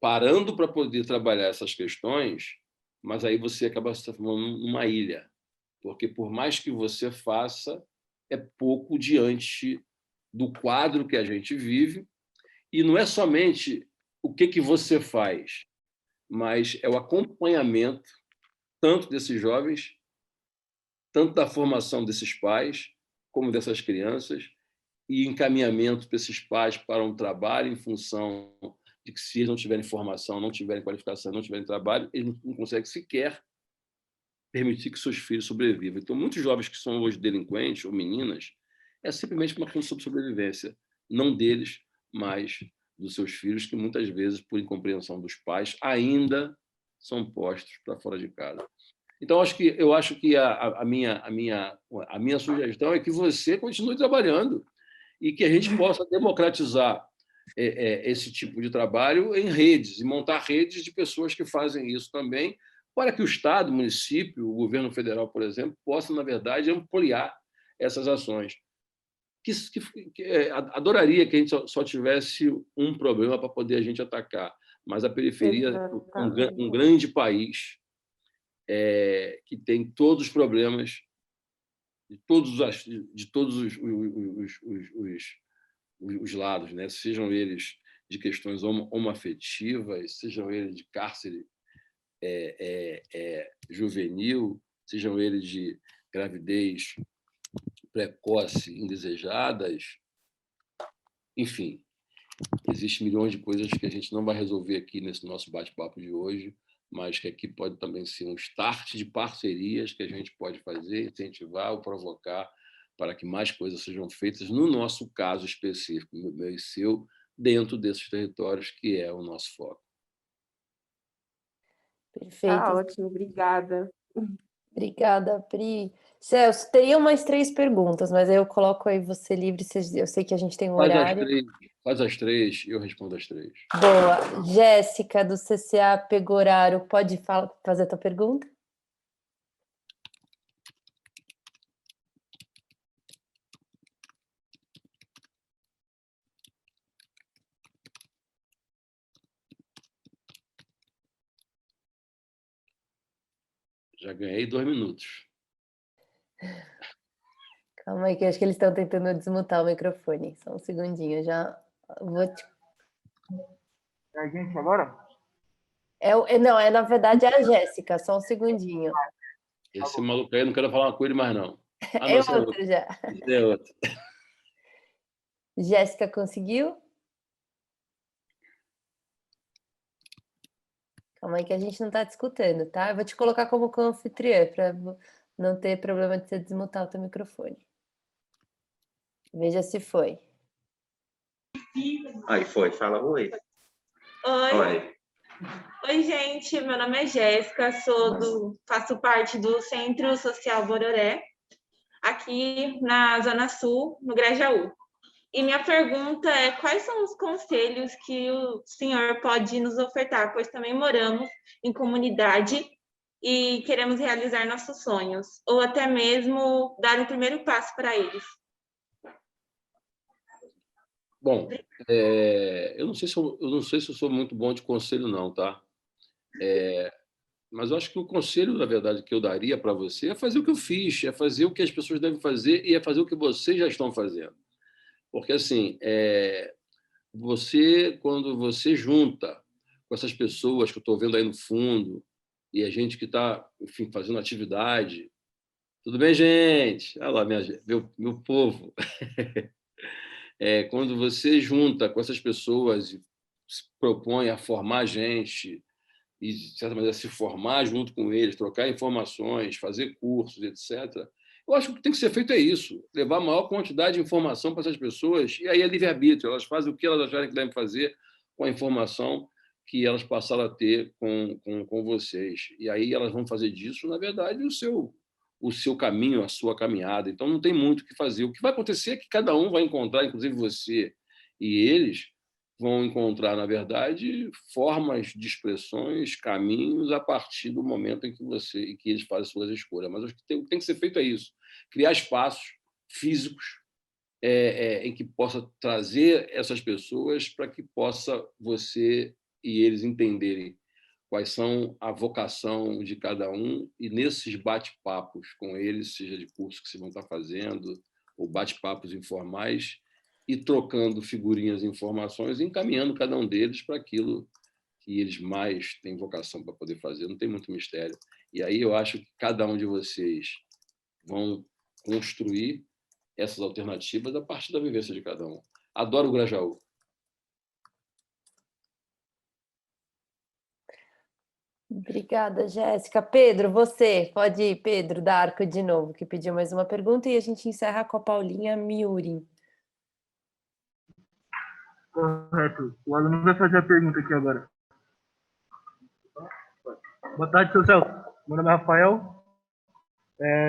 parando para poder trabalhar essas questões, mas aí você acaba se transformando numa ilha, porque por mais que você faça, é pouco diante do quadro que a gente vive, e não é somente o que você faz, mas é o acompanhamento tanto desses jovens, tanto da formação desses pais, como dessas crianças, e encaminhamento desses pais para um trabalho em função de que, se eles não tiverem formação, não tiverem qualificação, não tiverem trabalho, eles não conseguem sequer permitir que seus filhos sobrevivam. Então, muitos jovens que são hoje delinquentes ou meninas, é simplesmente uma questão de sobrevivência, não deles, mas dos seus filhos, que muitas vezes, por incompreensão dos pais, ainda são postos para fora de casa. Então, eu acho que a minha sugestão é que você continue trabalhando e que a gente possa democratizar esse tipo de trabalho em redes, e montar redes de pessoas que fazem isso também, para que o Estado, o município, o governo federal, por exemplo, possa, na verdade, ampliar essas ações. Adoraria que a gente só tivesse um problema para poder a gente atacar, mas a periferia é um grande país que tem todos os problemas de todos os lados, né? Sejam eles de questões homoafetivas, sejam eles de cárcere juvenil, sejam eles de gravidez precoce, indesejadas, enfim, existem milhões de coisas que a gente não vai resolver aqui nesse nosso bate-papo de hoje, mas que aqui pode também ser um start de parcerias que a gente pode fazer, incentivar ou provocar para que mais coisas sejam feitas, no nosso caso específico, no meu e seu, dentro desses territórios, que é o nosso foco. Perfeito. Ótimo, obrigada. Obrigada, Pri. Celso, teria mais 3 perguntas, mas aí eu coloco aí você livre, eu sei que a gente tem um horário. Faz as 3 e eu respondo as 3. Boa. Jéssica, do CCA Pegoraro, pode fazer a tua pergunta? Já ganhei 2 minutos. Calma aí, que eu acho que eles estão tentando desmutar o microfone. Só um segundinho, já vou te... É a gente agora? Não, na verdade é a Jéssica, só um segundinho. Esse maluco aí, não quero falar com ele mais, não. Ah, É não, outro já. é outro. Jéssica conseguiu? Calma aí que a gente não está te escutando, tá? Eu vou te colocar como co-anfitriã para não ter problema de você desmutar o teu microfone. Veja se foi. Aí foi, fala oi. Oi. Oi, gente. Meu nome é Jéssica, faço parte do Centro Social Bororé, aqui na Zona Sul, no Grajaú. E minha pergunta é: quais são os conselhos que o senhor pode nos ofertar, pois também moramos em comunidade e queremos realizar nossos sonhos, ou até mesmo dar o primeiro passo para eles? Bom, eu não sei se eu sou muito bom de conselho, não, tá? Mas eu acho que o conselho, na verdade, que eu daria para você é fazer o que eu fiz, é fazer o que as pessoas devem fazer e é fazer o que vocês já estão fazendo. Porque, assim, quando você junta com essas pessoas que eu estou vendo aí no fundo e a gente que está, enfim, fazendo atividade... Tudo bem, gente? Olha lá, meu povo. Quando você junta com essas pessoas e se propõe a formar gente e, de certa maneira, se formar junto com eles, trocar informações, fazer cursos, etc., eu acho que o que tem que ser feito é isso, levar a maior quantidade de informação para essas pessoas, e aí é livre-arbítrio, elas fazem o que elas acharem que devem fazer com a informação que elas passaram a ter com vocês. E aí elas vão fazer disso, na verdade, o seu caminho, a sua caminhada. Então, não tem muito o que fazer. O que vai acontecer é que cada um vai encontrar, inclusive você e eles, vão encontrar, na verdade, formas de expressões, caminhos, a partir do momento em que eles fazem suas escolhas. Mas o que tem que ser feito é isso, criar espaços físicos em que possa trazer essas pessoas para que possa você e eles entenderem quais são a vocação de cada um, e nesses bate-papos com eles, seja de curso que vocês vão estar fazendo, ou bate-papos informais, e trocando figurinhas e informações, encaminhando cada um deles para aquilo que eles mais têm vocação para poder fazer. Não tem muito mistério. E aí eu acho que cada um de vocês vão construir essas alternativas a partir da vivência de cada um. Adoro o Grajaú. Obrigada, Jéssica. Pedro, você pode ir, Pedro da Arco de novo, que pediu mais uma pergunta, e a gente encerra com a Paulinha Miuri. Correto. O aluno vai fazer a pergunta aqui agora. Boa tarde, seu Celso. Meu nome é Rafael.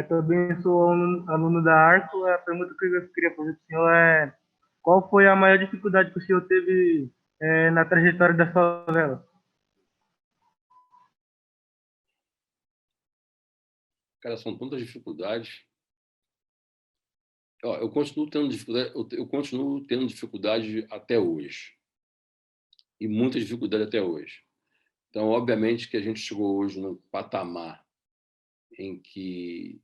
Também sou aluno da Arco. A pergunta que eu queria fazer para o senhor é: qual foi a maior dificuldade que o senhor teve na trajetória da favela? Cara, são tantas dificuldades. Eu continuo tendo dificuldade até hoje. E muita dificuldade até hoje. Então, obviamente, que a gente chegou hoje num patamar em que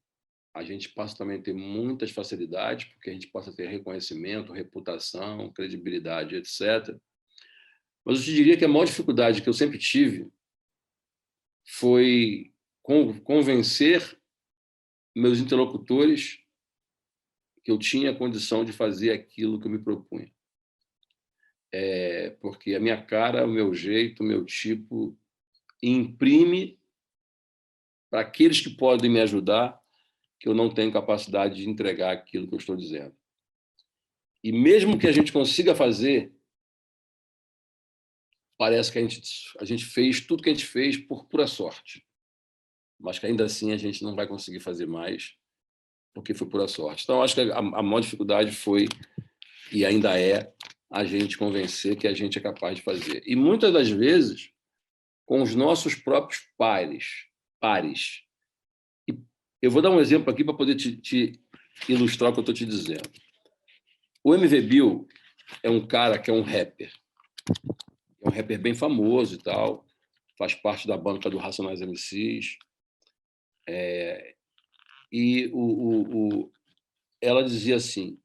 a gente passa também a ter muitas facilidades, porque a gente passa a ter reconhecimento, reputação, credibilidade, etc. Mas eu te diria que a maior dificuldade que eu sempre tive foi convencer meus interlocutores que eu tinha condição de fazer aquilo que eu me propunha. Porque a minha cara, o meu jeito, o meu tipo imprime para aqueles que podem me ajudar que eu não tenho capacidade de entregar aquilo que eu estou dizendo. E mesmo que a gente consiga fazer, parece que a gente fez tudo que a gente fez por pura sorte. mas que ainda assim a gente não vai conseguir fazer mais, porque foi pura sorte. Então, acho que a maior dificuldade foi, e ainda é, a gente convencer que a gente é capaz de fazer. E muitas das vezes, com os nossos próprios pares. E eu vou dar um exemplo aqui para poder te ilustrar o que eu estou te dizendo. O MV Bill é um cara que é um rapper. É um rapper bem famoso e tal, faz parte da banca do Racionais MCs. E ela dizia assim,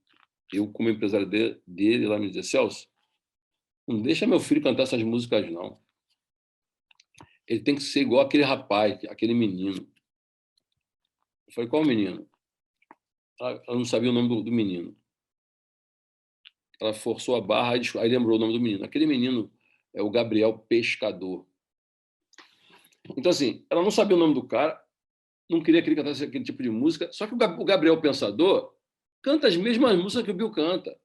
eu como empresário dele, ela me dizia, Celso, não deixa meu filho cantar essas músicas, não. Ele tem que ser igual aquele rapaz, aquele menino. Eu falei, qual menino? Ela não sabia o nome do menino. Ela forçou a barra, aí lembrou o nome do menino. Aquele menino é o Gabriel Pescador. Então, assim, ela não sabia o nome do cara, não queria que ele cantasse aquele tipo de música, só que o Gabriel Pensador canta as mesmas músicas que o Bill canta.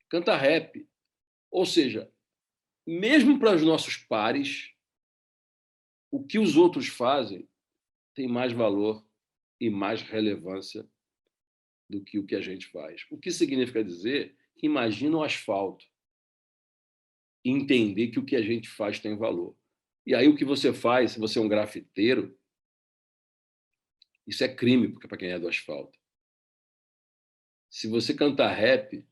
Canta rap. Ou seja, mesmo para os nossos pares, o que os outros fazem tem mais valor e mais relevância do que o que a gente faz. O que significa dizer que imagina o asfalto e entender que o que a gente faz tem valor. E aí o que você faz, se você é um grafiteiro, isso é crime para quem é do asfalto. Se você cantar rap,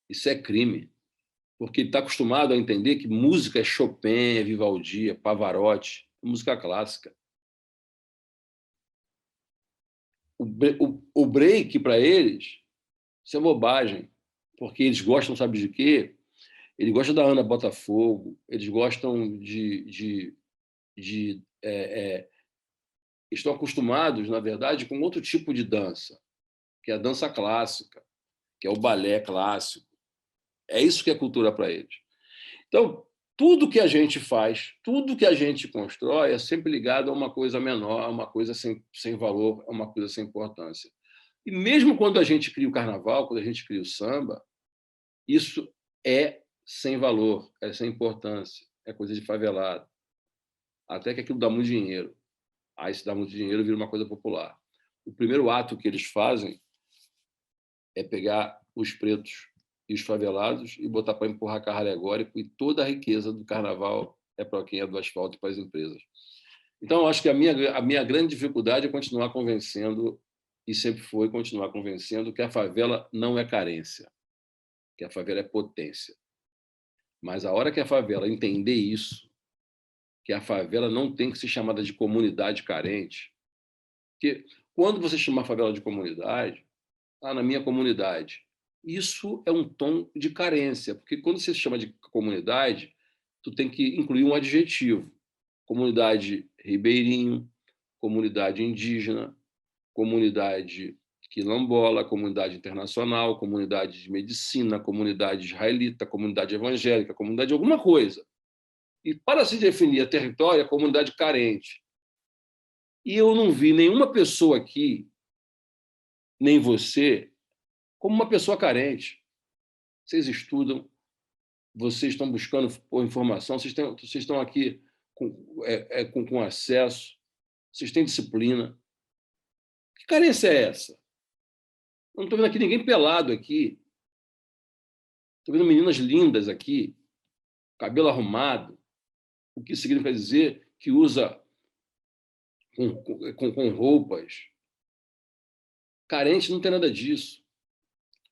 isso é crime, porque ele está acostumado a entender que música é Chopin, é Vivaldi, é Pavarotti, é música clássica. O break, para eles, isso é bobagem, porque eles gostam, sabe de quê? Eles gostam da Ana Botafogo, eles gostam estão acostumados, na verdade, com outro tipo de dança, que é a dança clássica, que é o balé clássico. É isso que é cultura para eles. Então, tudo que a gente faz, tudo que a gente constrói é sempre ligado a uma coisa menor, a uma coisa sem valor, a uma coisa sem importância. E mesmo quando a gente cria o carnaval, quando a gente cria o samba, isso é sem valor, é sem importância, é coisa de favelado. Até que aquilo dá muito dinheiro. Aí, se dá muito dinheiro, vira uma coisa popular. O primeiro ato que eles fazem é pegar os pretos e os favelados e botar para empurrar carro alegórico, e toda a riqueza do carnaval é para quem é do asfalto e para as empresas. Então, eu acho que a minha grande dificuldade é continuar convencendo, e sempre foi continuar convencendo, que a favela não é carência, que a favela é potência. Mas a hora que a favela entender isso, que a favela não tem que ser chamada de comunidade carente, porque quando você chama a favela de comunidade, na minha comunidade, isso é um tom de carência, porque quando você chama de comunidade, tu tem que incluir um adjetivo. Comunidade ribeirinho, comunidade indígena, comunidade quilombola, comunidade internacional, comunidade de medicina, comunidade israelita, comunidade evangélica, comunidade de alguma coisa. E para se definir a território, a comunidade carente. E eu não vi nenhuma pessoa aqui, nem você, como uma pessoa carente. Vocês estudam, vocês estão buscando informação, vocês estão aqui com acesso, vocês têm disciplina. Que carência é essa? Eu não estou vendo aqui ninguém pelado aqui. Estou vendo meninas lindas aqui, cabelo arrumado, o que significa dizer que usa com roupas. Carente não tem nada disso.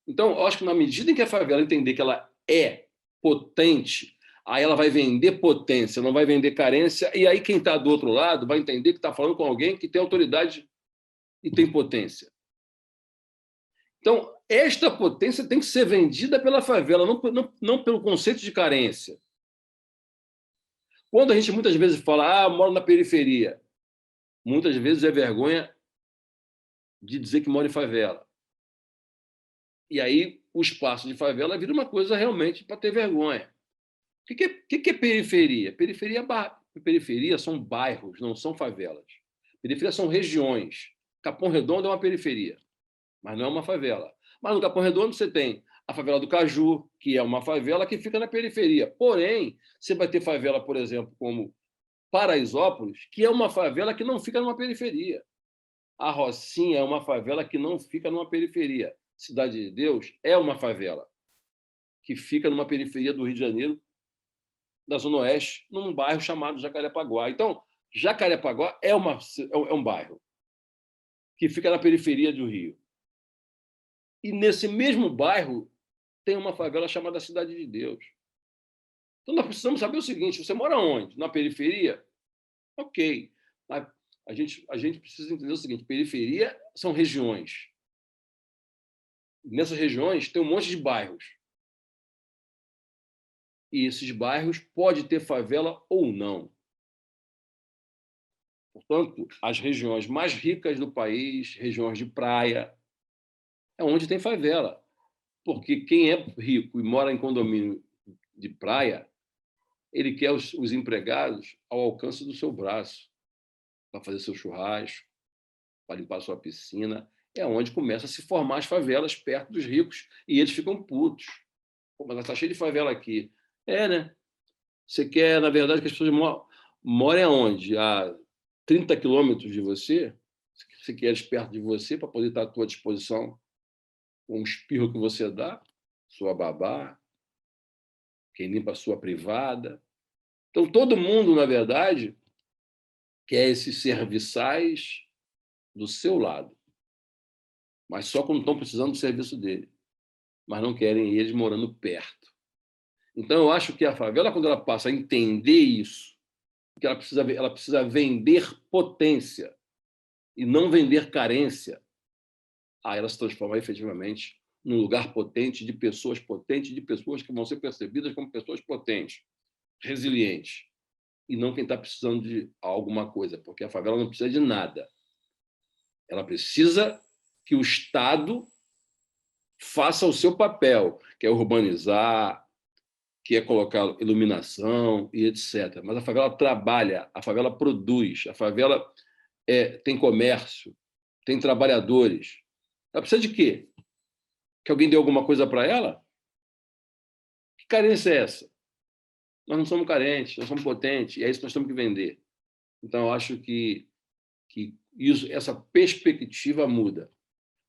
Então, eu acho que na medida em que a favela entender que ela é potente, aí ela vai vender potência, não vai vender carência, e aí quem está do outro lado vai entender que está falando com alguém que tem autoridade e tem potência. Então, esta potência tem que ser vendida pela favela, não pelo conceito de carência. Quando a gente muitas vezes fala, eu moro na periferia, muitas vezes é vergonha de dizer que mora em favela. E aí o espaço de favela vira uma coisa realmente para ter vergonha. O que é periferia? Periferia são bairros, não são favelas. Periferia são regiões. Capão Redondo é uma periferia, mas não é uma favela. Mas no Capão Redondo você tem a favela do Caju, que é uma favela que fica na periferia. Porém, você vai ter favela, por exemplo, como Paraisópolis, que é uma favela que não fica numa periferia. A Rocinha é uma favela que não fica numa periferia. Cidade de Deus é uma favela que fica numa periferia do Rio de Janeiro, da Zona Oeste, num bairro chamado Jacarepaguá. Então, Jacarepaguá é um bairro que fica na periferia do Rio. E nesse mesmo bairro tem uma favela chamada Cidade de Deus. Então, nós precisamos saber o seguinte: você mora onde? Na periferia? Ok. Mas a gente precisa entender o seguinte: periferia são regiões. Nessas regiões tem um monte de bairros. E esses bairros podem ter favela ou não. Portanto, as regiões mais ricas do país, regiões de praia, é onde tem favela. Porque quem é rico e mora em condomínio de praia, ele quer os empregados ao alcance do seu braço, para fazer seu churrasco, para limpar sua piscina. É onde começa a se formar as favelas perto dos ricos, e eles ficam putos. Pô, mas está cheio de favela aqui. É, né? Você quer, na verdade, que as pessoas morem aonde? A 30 quilômetros de você? Você quer eles perto de você para poder estar à tua disposição com um espirro que você dá, sua babá, quem limpa a sua privada. Então, todo mundo, na verdade, quer esses serviçais do seu lado, mas só quando estão precisando do serviço dele, mas não querem eles morando perto. Então, eu acho que a favela, quando ela passa a entender isso, que ela precisa vender potência e não vender carência, aí ela se transforma efetivamente num lugar potente, de pessoas que vão ser percebidas como pessoas potentes, resilientes, e não quem está precisando de alguma coisa, porque a favela não precisa de nada. Ela precisa que o Estado faça o seu papel, que é urbanizar, que é colocar iluminação e etc. Mas a favela trabalha, a favela produz, a favela tem comércio, tem trabalhadores. Ela precisa de quê? Que alguém dê alguma coisa para ela? Que carência é essa? Nós não somos carentes, nós somos potentes, e é isso que nós temos que vender. Então, eu acho que essa perspectiva muda.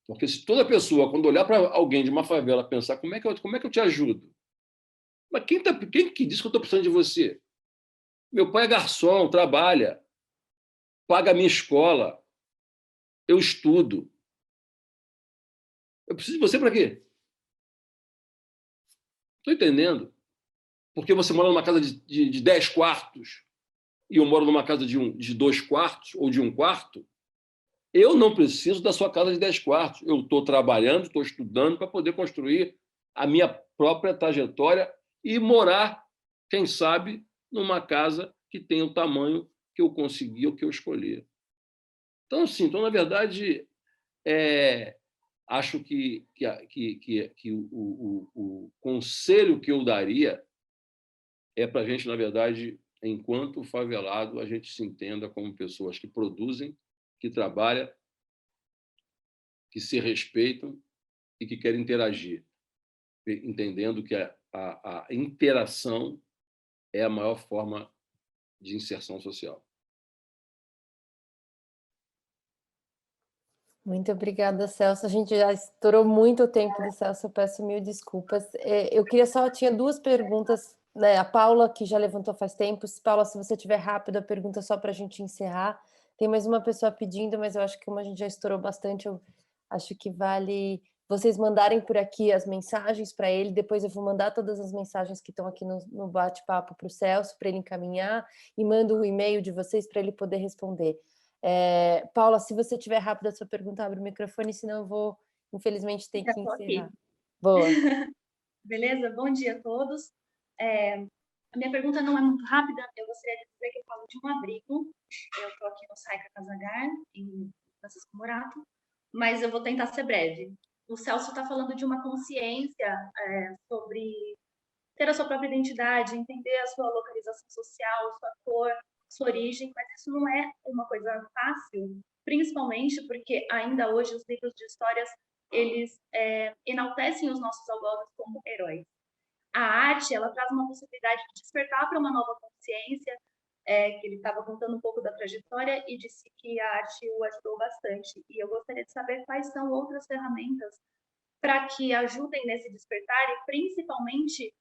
Porque se toda pessoa, quando olhar para alguém de uma favela, pensar como é que eu te ajudo? Mas quem que diz que eu estou precisando de você? Meu pai é garçom, trabalha, paga a minha escola, eu estudo. Eu preciso de você para quê? Estou entendendo. Porque você mora numa casa de 10 quartos e eu moro numa casa de 2 quartos ou de 1 quarto, eu não preciso da sua casa de 10 quartos. Eu estou trabalhando, estou estudando para poder construir a minha própria trajetória e morar, quem sabe, numa casa que tenha o tamanho que eu consegui ou que eu escolhi. Então, assim, na verdade, acho que o conselho que eu daria é para a gente, na verdade, enquanto favelado, a gente se entenda como pessoas que produzem, que trabalham, que se respeitam e que querem interagir, entendendo que a interação é a maior forma de inserção social. Muito obrigada, Celso. A gente já estourou muito o tempo do Celso, eu peço mil desculpas. Eu tinha 2 perguntas, né? A Paula, que já levantou faz tempo. Paula, se você tiver rápido, a pergunta só para a gente encerrar. Tem mais uma pessoa pedindo, mas eu acho que como a gente já estourou bastante, eu acho que vale vocês mandarem por aqui as mensagens para ele. Depois eu vou mandar todas as mensagens que estão aqui no bate-papo para o Celso, para ele encaminhar, e mando o e-mail de vocês para ele poder responder. Paula, se você tiver rápido a sua pergunta, abre o microfone, senão eu vou, infelizmente, ter que encerrar. Boa. Beleza? Bom dia a todos. A minha pergunta não é muito rápida, eu gostaria de dizer que eu falo de um abrigo. Eu estou aqui no Saica Casagar, em Francisco Morato, mas eu vou tentar ser breve. O Celso está falando de uma consciência sobre ter a sua própria identidade, entender a sua localização social, sua cor, sua origem, mas isso não é uma coisa fácil, principalmente porque ainda hoje os livros de histórias, eles enaltecem os nossos algozes como heróis. A arte, ela traz uma possibilidade de despertar para uma nova consciência, que ele estava contando um pouco da trajetória e disse que a arte o ajudou bastante. E eu gostaria de saber quais são outras ferramentas para que ajudem nesse despertar e, principalmente,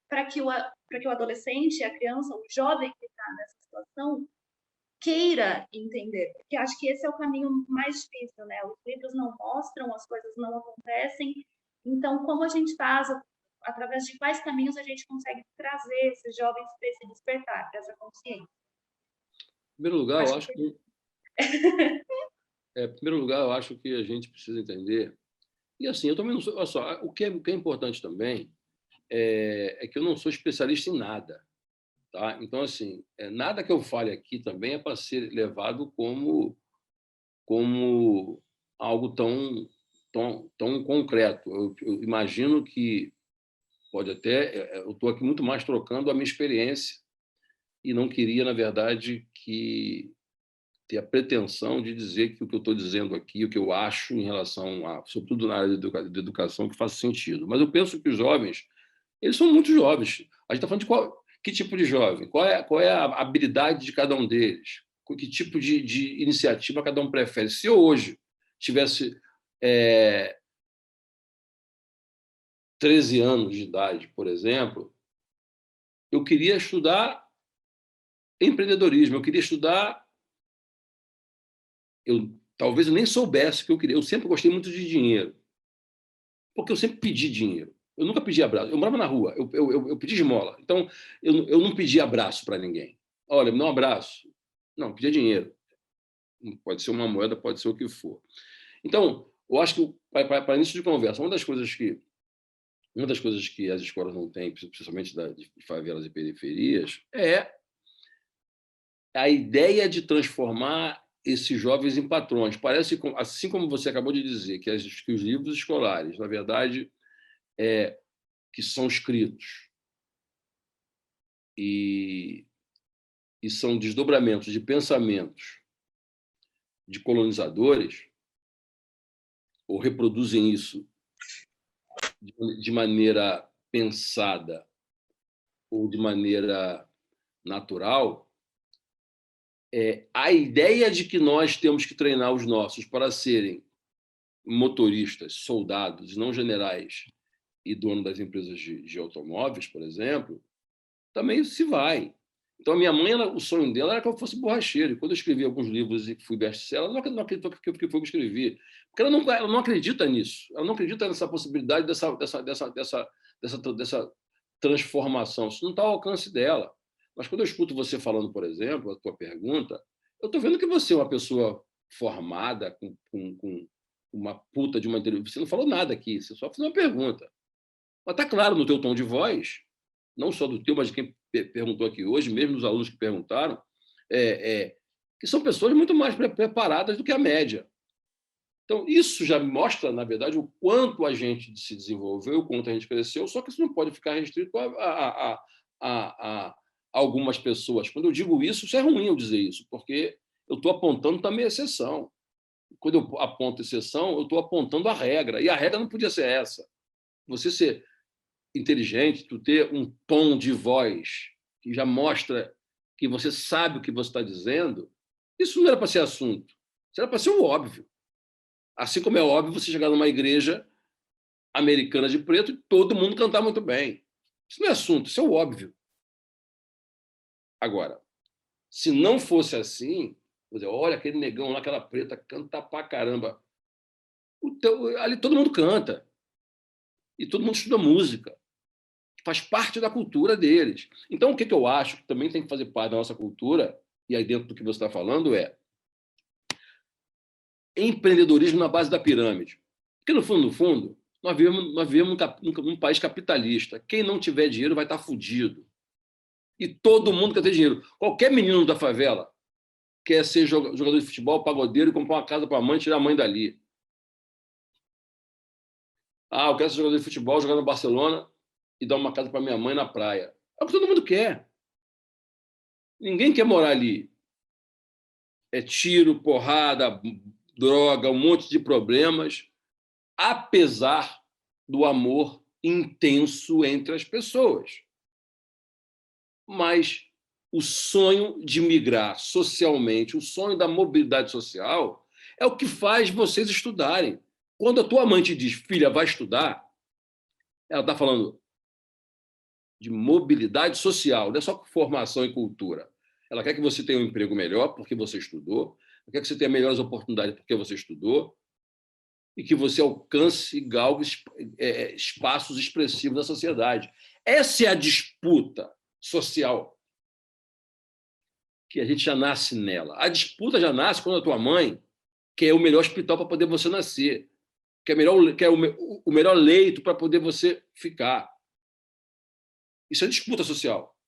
para que o adolescente, a criança, o jovem que está nessa situação, queira entender, porque acho que esse é o caminho mais difícil, né? Os livros não mostram, as coisas não acontecem, então como a gente faz, através de quais caminhos a gente consegue trazer esses jovens para esse despertar, para essa consciência? Em primeiro lugar, Acho eu acho que... em primeiro lugar, eu acho que a gente precisa entender, e assim, eu também não sou... Olha só, o que é importante também é que eu não sou especialista em nada. Tá? Então, assim, nada que eu fale aqui também é para ser levado como algo tão concreto. Eu imagino que pode até... Eu estou aqui muito mais trocando a minha experiência e não queria, na verdade, ter a pretensão de dizer que o que eu estou dizendo aqui, o que eu acho em relação a, sobretudo na área de educação, que faça sentido. Mas eu penso que os jovens, eles são muito jovens. A gente está falando de que tipo de jovem? Qual é a habilidade de cada um deles? Que tipo de iniciativa cada um prefere? Se eu hoje tivesse 13 anos de idade, por exemplo, eu queria estudar empreendedorismo, eu queria estudar... Talvez eu nem soubesse o que eu queria. Eu sempre gostei muito de dinheiro, porque eu sempre pedi dinheiro. Eu nunca pedi abraço. Eu morava na rua, eu pedi esmola. Então, eu não pedi abraço para ninguém. Olha, me dá um abraço. Não, pedia dinheiro. Pode ser uma moeda, pode ser o que for. Então, eu acho que, para início de conversa, uma das coisas que as escolas não têm, principalmente de favelas e periferias, é a ideia de transformar esses jovens em patrões. Parece, assim como você acabou de dizer, que os livros escolares, na verdade, que são escritos e são desdobramentos de pensamentos de colonizadores, ou reproduzem isso de maneira pensada ou de maneira natural, a ideia de que nós temos que treinar os nossos para serem motoristas, soldados, não generais, e dono das empresas de automóveis, por exemplo, também se vai. Então, a minha mãe, o sonho dela era que eu fosse borracheiro. E quando eu escrevi alguns livros e fui best-seller, ela não acreditou que foi o que eu escrevi. Porque ela não acredita nisso. Ela não acredita nessa possibilidade dessa transformação. Isso não está ao alcance dela. Mas quando eu escuto você falando, por exemplo, a tua pergunta, eu estou vendo que você é uma pessoa formada, com uma puta de uma entrevista. Você não falou nada aqui, você só fez uma pergunta. Mas está claro no teu tom de voz, não só do teu, mas de quem perguntou aqui hoje, mesmo dos alunos que perguntaram, que são pessoas muito mais preparadas do que a média. Então, isso já mostra, na verdade, o quanto a gente se desenvolveu, o quanto a gente cresceu, só que isso não pode ficar restrito a algumas pessoas. Quando eu digo isso é ruim eu dizer isso, porque eu estou apontando também a exceção. Quando eu aponto exceção, eu estou apontando a regra, e a regra não podia ser essa. Você ser inteligente, tu ter um tom de voz que já mostra que você sabe o que você está dizendo, isso não era para ser assunto, isso era para ser o óbvio. Assim como é óbvio você chegar numa igreja americana de preto e todo mundo cantar muito bem. Isso não é assunto, isso é o óbvio. Agora, se não fosse assim, vou dizer, olha aquele negão lá, aquela preta, canta pra caramba. Ali todo mundo canta. E todo mundo estuda música. Faz parte da cultura deles. Então, o que eu acho que também tem que fazer parte da nossa cultura, e aí dentro do que você está falando, é empreendedorismo na base da pirâmide. Porque, no fundo, nós vivemos num país capitalista. Quem não tiver dinheiro vai estar fudido. E todo mundo quer ter dinheiro. Qualquer menino da favela quer ser jogador de futebol, pagodeiro, e comprar uma casa para a mãe e tirar a mãe dali. Ah, eu quero ser jogador de futebol, jogar no Barcelona e dar uma casa para minha mãe na praia. É o que todo mundo quer. Ninguém quer morar ali. É tiro, porrada, droga, um monte de problemas, apesar do amor intenso entre as pessoas. Mas o sonho de migrar socialmente, o sonho da mobilidade social, é o que faz vocês estudarem. Quando a tua mãe te diz, filha, vai estudar, ela está falando de mobilidade social, não é só formação e cultura. Ela quer que você tenha um emprego melhor porque você estudou, ela quer que você tenha melhores oportunidades porque você estudou, e que você alcance e galgue espaços expressivos da sociedade. Essa é a disputa social que a gente já nasce nela. A disputa já nasce quando a tua mãe quer o melhor hospital para poder você nascer, quer o melhor leito para poder você ficar. Isso é disputa social.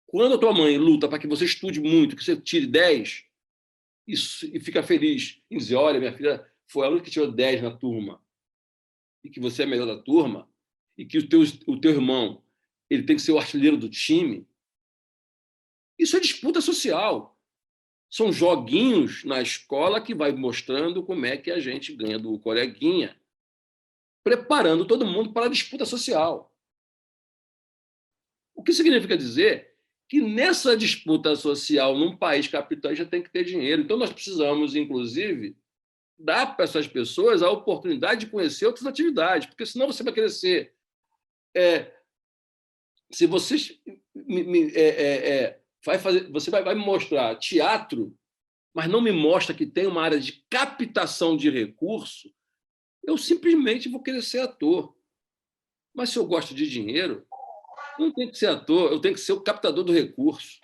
Quando a tua mãe luta para que você estude muito, que você tire 10 e fica feliz em dizer, olha, minha filha foi a única que tirou 10 na turma, e que você é a melhor da turma, e que o teu irmão ele tem que ser o artilheiro do time, isso é disputa social. São joguinhos na escola que vai mostrando como é que a gente ganha do coleguinha, preparando todo mundo para a disputa social. O que significa dizer que nessa disputa social, num país capitalista, tem que ter dinheiro. Então, nós precisamos, inclusive, dar para essas pessoas a oportunidade de conhecer outras atividades, porque senão você vai crescer. Se vocês você vai me mostrar teatro, mas não me mostra que tem uma área de captação de recurso, eu simplesmente vou querer ser ator. Mas se eu gosto de dinheiro, não tem que ser ator, eu tenho que ser o captador do recurso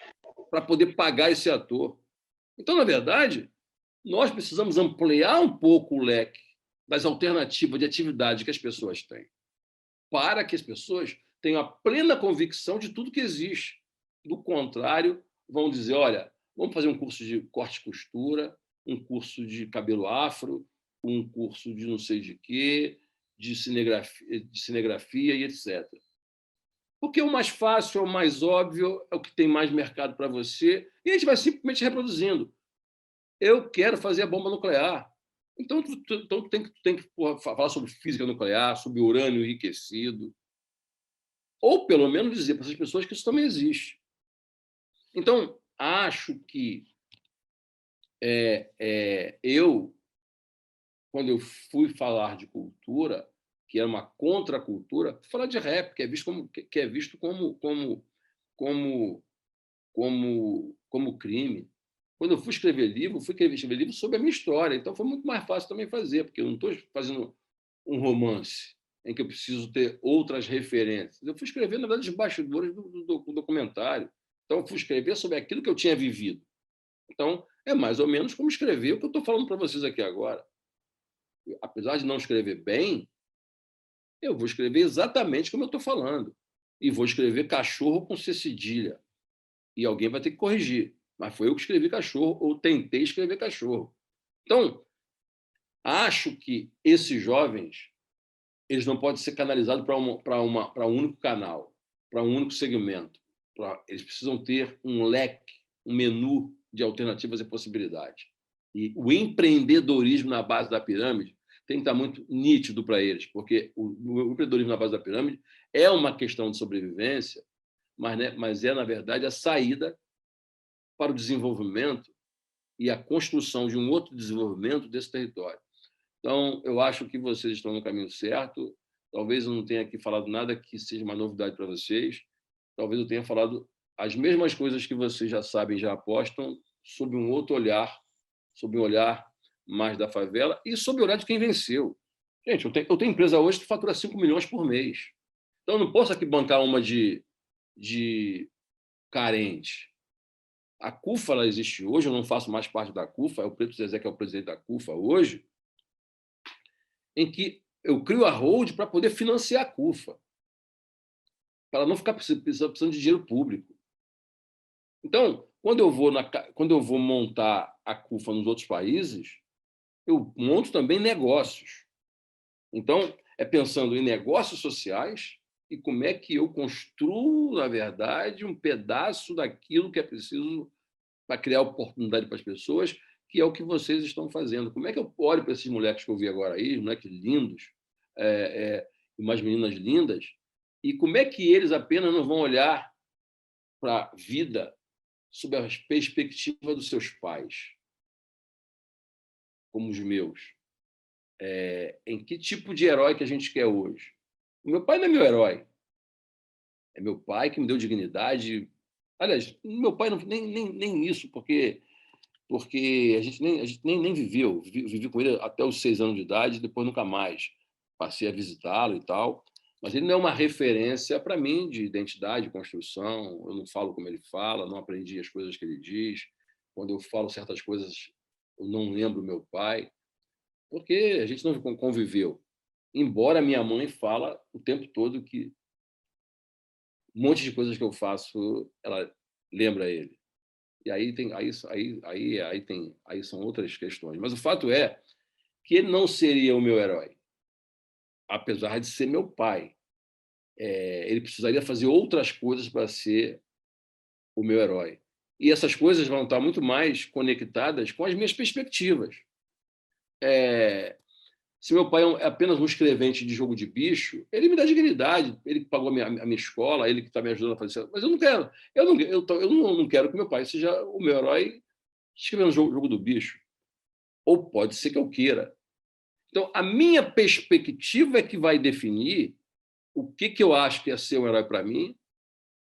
para poder pagar esse ator. Então, na verdade, nós precisamos ampliar um pouco o leque das alternativas de atividade que as pessoas têm, para que as pessoas tenham a plena convicção de tudo que existe. Do contrário, vão dizer, olha, vamos fazer um curso de corte e costura, um curso de cabelo afro, um curso de não sei de quê, de cinegrafia e etc. Porque o mais fácil, o mais óbvio, é o que tem mais mercado para você, e a gente vai simplesmente reproduzindo. Eu quero fazer a bomba nuclear. Então, tu tem que falar sobre física nuclear, sobre urânio enriquecido, ou, pelo menos, dizer para essas pessoas que isso também existe. Então, acho que quando eu fui falar de cultura, que era uma contracultura, fui falar de rap, que é visto como crime. Quando eu fui escrever livro sobre a minha história. Então, foi muito mais fácil também fazer, porque eu não estou fazendo um romance em que eu preciso ter outras referências. Eu fui escrever, na verdade, os bastidores do documentário. Então, eu fui escrever sobre aquilo que eu tinha vivido. Então, é mais ou menos como escrever o que eu estou falando para vocês aqui agora. Apesar de não escrever bem, eu vou escrever exatamente como eu estou falando. E vou escrever cachorro com C cedilha. E alguém vai ter que corrigir. Mas foi eu que escrevi cachorro, ou tentei escrever cachorro. Então, acho que esses jovens eles não podem ser canalizados para um único canal, para um único segmento. Eles precisam ter um leque, um menu de alternativas e possibilidades. E o empreendedorismo na base da pirâmide tem que estar muito nítido para eles, porque o empreendedorismo na base da pirâmide é uma questão de sobrevivência, mas é, na verdade, a saída para o desenvolvimento e a construção de um outro desenvolvimento desse território. Então, eu acho que vocês estão no caminho certo. Talvez eu não tenha aqui falado nada que seja uma novidade para vocês. Talvez eu tenha falado as mesmas coisas que vocês já sabem, já apostam, sob um outro olhar, sob um olhar mais da favela e sob o olhar de quem venceu. Gente, eu tenho empresa hoje que fatura 5 milhões por mês. Então, eu não posso aqui bancar uma de carente. A CUFA ela existe hoje, eu não faço mais parte da CUFA, é o Preto Zezé que é o presidente da CUFA hoje, em que eu crio a hold para poder financiar a CUFA, para não ficar precisando de dinheiro público. Então, quando eu vou montar a CUFA nos outros países, eu monto também negócios. Então, é pensando em negócios sociais e como é que eu construo, na verdade, um pedaço daquilo que é preciso para criar oportunidade para as pessoas, que é o que vocês estão fazendo. Como é que eu olho para esses moleques que eu vi agora aí, moleques lindos, umas meninas lindas, e como é que eles apenas não vão olhar para a vida sob a perspectiva dos seus pais, como os meus, em que tipo de herói que a gente quer hoje? O meu pai não é meu herói. É meu pai que me deu dignidade. Aliás, meu pai nem isso, porque a gente nem viveu. Vivi com ele até os 6 anos de idade, depois nunca mais. Passei a visitá-lo e tal. Mas ele não é uma referência para mim de identidade, de construção. Eu não falo como ele fala, não aprendi as coisas que ele diz. Quando eu falo certas coisas, eu não lembro meu pai, porque a gente não conviveu. Embora minha mãe fala o tempo todo que um monte de coisas que eu faço, ela lembra ele. E aí são outras questões. Mas o fato é que ele não seria o meu herói, apesar de ser meu pai. Ele precisaria fazer outras coisas para ser o meu herói. E essas coisas vão estar muito mais conectadas com as minhas perspectivas. Se meu pai é apenas um escrevente de jogo de bicho, ele me dá dignidade, ele que pagou a minha escola, ele que está me ajudando a fazer isso. Mas eu não quero. Eu não quero que meu pai seja o meu herói escrevendo jogo do bicho. Ou pode ser que eu queira. Então, a minha perspectiva é que vai definir o que eu acho que é ser um herói para mim,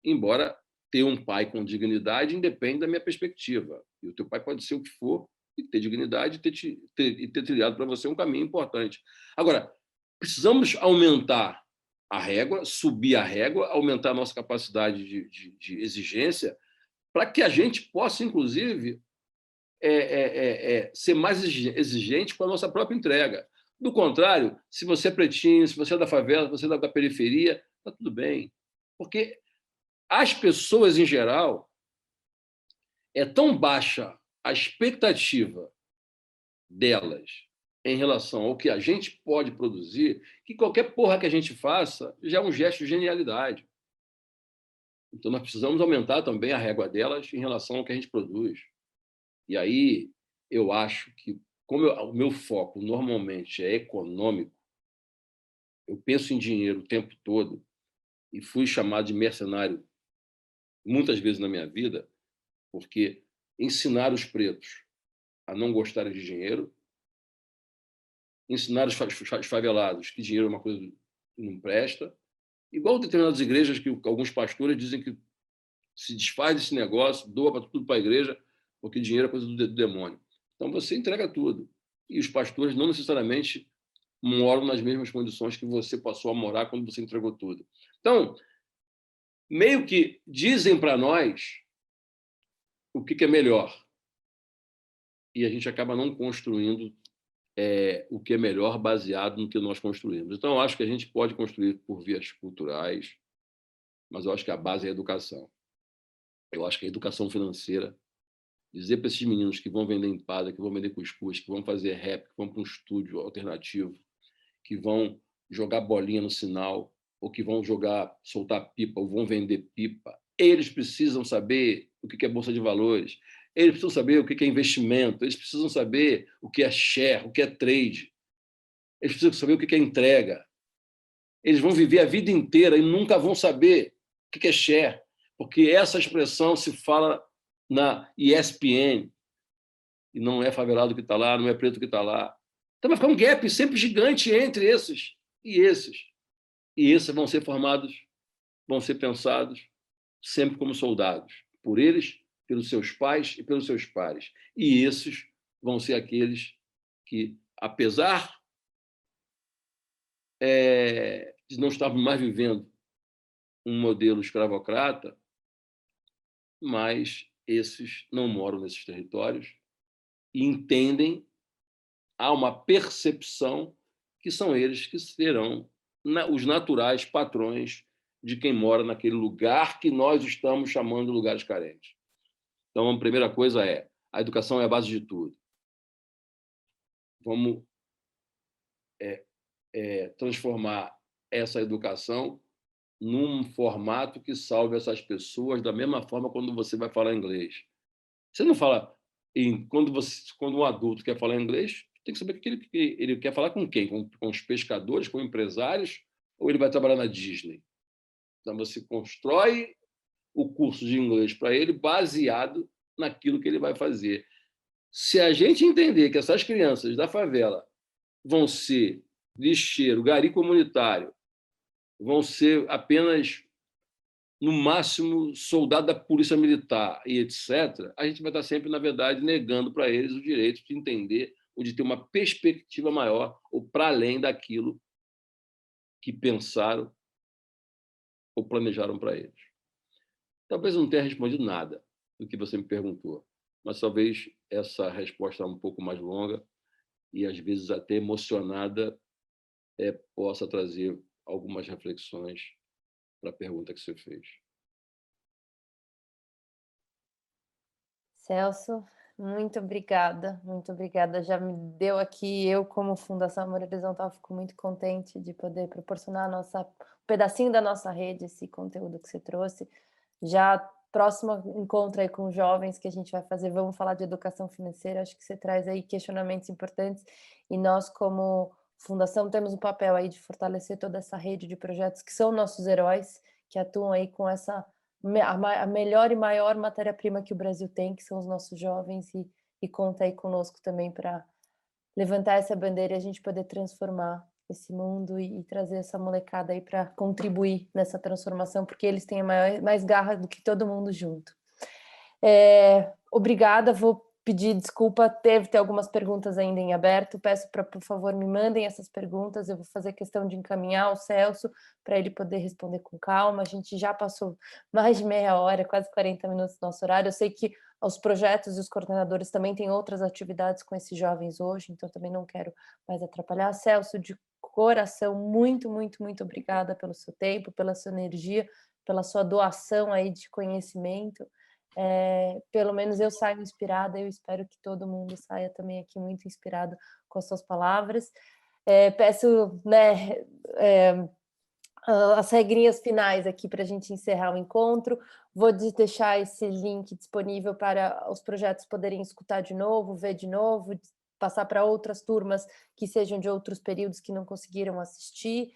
embora ter um pai com dignidade independe da minha perspectiva. E o teu pai pode ser o que for, e ter dignidade e ter trilhado para você um caminho importante. Agora, precisamos aumentar a régua, subir a régua, aumentar a nossa capacidade de exigência, para que a gente possa, inclusive, ser mais exigente com a nossa própria entrega. Do contrário, se você é pretinho, se você é da favela, se você é da periferia, está tudo bem. Porque as pessoas, em geral, é tão baixa a expectativa delas em relação ao que a gente pode produzir, que qualquer porra que a gente faça já é um gesto de genialidade. Então, nós precisamos aumentar também a régua delas em relação ao que a gente produz. E aí, eu acho que, como o meu foco normalmente é econômico, eu penso em dinheiro o tempo todo e fui chamado de mercenário muitas vezes na minha vida, porque ensinar os pretos a não gostarem de dinheiro, ensinar os favelados que dinheiro é uma coisa que não presta, igual determinadas igrejas que alguns pastores dizem que se desfaz desse negócio, doa tudo para a igreja, porque dinheiro é coisa do demônio. Então, você entrega tudo. E os pastores não necessariamente moram nas mesmas condições que você passou a morar quando você entregou tudo. Então, meio que dizem para nós o que é melhor. E a gente acaba não construindo o que é melhor baseado no que nós construímos. Então, eu acho que a gente pode construir por vias culturais, mas eu acho que a base é a educação. Eu acho que a educação financeira, dizer para esses meninos que vão vender empada, que vão vender cuscuz, que vão fazer rap, que vão para um estúdio alternativo, que vão jogar bolinha no sinal, ou que vão soltar pipa, ou vão vender pipa, eles precisam saber o que é bolsa de valores, eles precisam saber o que é investimento, eles precisam saber o que é share, o que é trade, eles precisam saber o que é entrega. Eles vão viver a vida inteira e nunca vão saber o que é share, porque essa expressão se fala na ESPN, e não é favelado que está lá, não é preto que está lá. Então vai ficar um gap sempre gigante entre esses e esses. E esses vão ser formados, vão ser pensados sempre como soldados, por eles, pelos seus pais e pelos seus pares. E esses vão ser aqueles que, apesar de não estarmos mais vivendo um modelo escravocrata, mas esses não moram nesses territórios e entendem, há uma percepção que são eles que serão os naturais patrões de quem mora naquele lugar que nós estamos chamando de lugares carentes. Então, a primeira coisa é, a educação é a base de tudo. Vamos transformar essa educação num formato que salve essas pessoas da mesma forma quando você vai falar inglês. Você não fala... Quando um adulto quer falar inglês, tem que saber o que ele quer falar com quem? Com os pescadores, com empresários, ou ele vai trabalhar na Disney? Então, você constrói o curso de inglês para ele baseado naquilo que ele vai fazer. Se a gente entender que essas crianças da favela vão ser lixeiro, gari comunitário, vão ser apenas, no máximo, soldado da polícia militar e etc., a gente vai estar sempre, na verdade, negando para eles o direito de entender ou de ter uma perspectiva maior ou para além daquilo que pensaram ou planejaram para eles. Talvez eu não tenha respondido nada do que você me perguntou, mas talvez essa resposta um pouco mais longa e, às vezes, até emocionada, possa trazer algumas reflexões para a pergunta que você fez. Celso, muito obrigada, muito obrigada. Já me deu aqui, eu como Fundação Amor Horizontal, fico muito contente de poder proporcionar um pedacinho da nossa rede, esse conteúdo que você trouxe. Já próximo encontro aí com os jovens que a gente vai fazer, vamos falar de educação financeira, acho que você traz aí questionamentos importantes e nós, como Fundação, temos um papel aí de fortalecer toda essa rede de projetos que são nossos heróis, que atuam aí com a melhor e maior matéria-prima que o Brasil tem, que são os nossos jovens, e conta aí conosco também para levantar essa bandeira e a gente poder transformar esse mundo e trazer essa molecada aí para contribuir nessa transformação, porque eles têm mais garra do que todo mundo junto. Obrigada, vou pedir desculpa, ter algumas perguntas ainda em aberto, peço para, por favor, me mandem essas perguntas, eu vou fazer questão de encaminhar ao Celso para ele poder responder com calma. A gente já passou mais de meia hora, quase 40 minutos do nosso horário, eu sei que os projetos e os coordenadores também têm outras atividades com esses jovens hoje, então também não quero mais atrapalhar. Celso, de coração, muito, muito, muito obrigada pelo seu tempo, pela sua energia, pela sua doação aí de conhecimento. Pelo menos eu saio inspirada, eu espero que todo mundo saia também aqui muito inspirado com as suas palavras. Peço, né, as regrinhas finais aqui para a gente encerrar o encontro. Vou deixar esse link disponível para os projetos poderem escutar de novo, ver de novo, passar para outras turmas que sejam de outros períodos que não conseguiram assistir.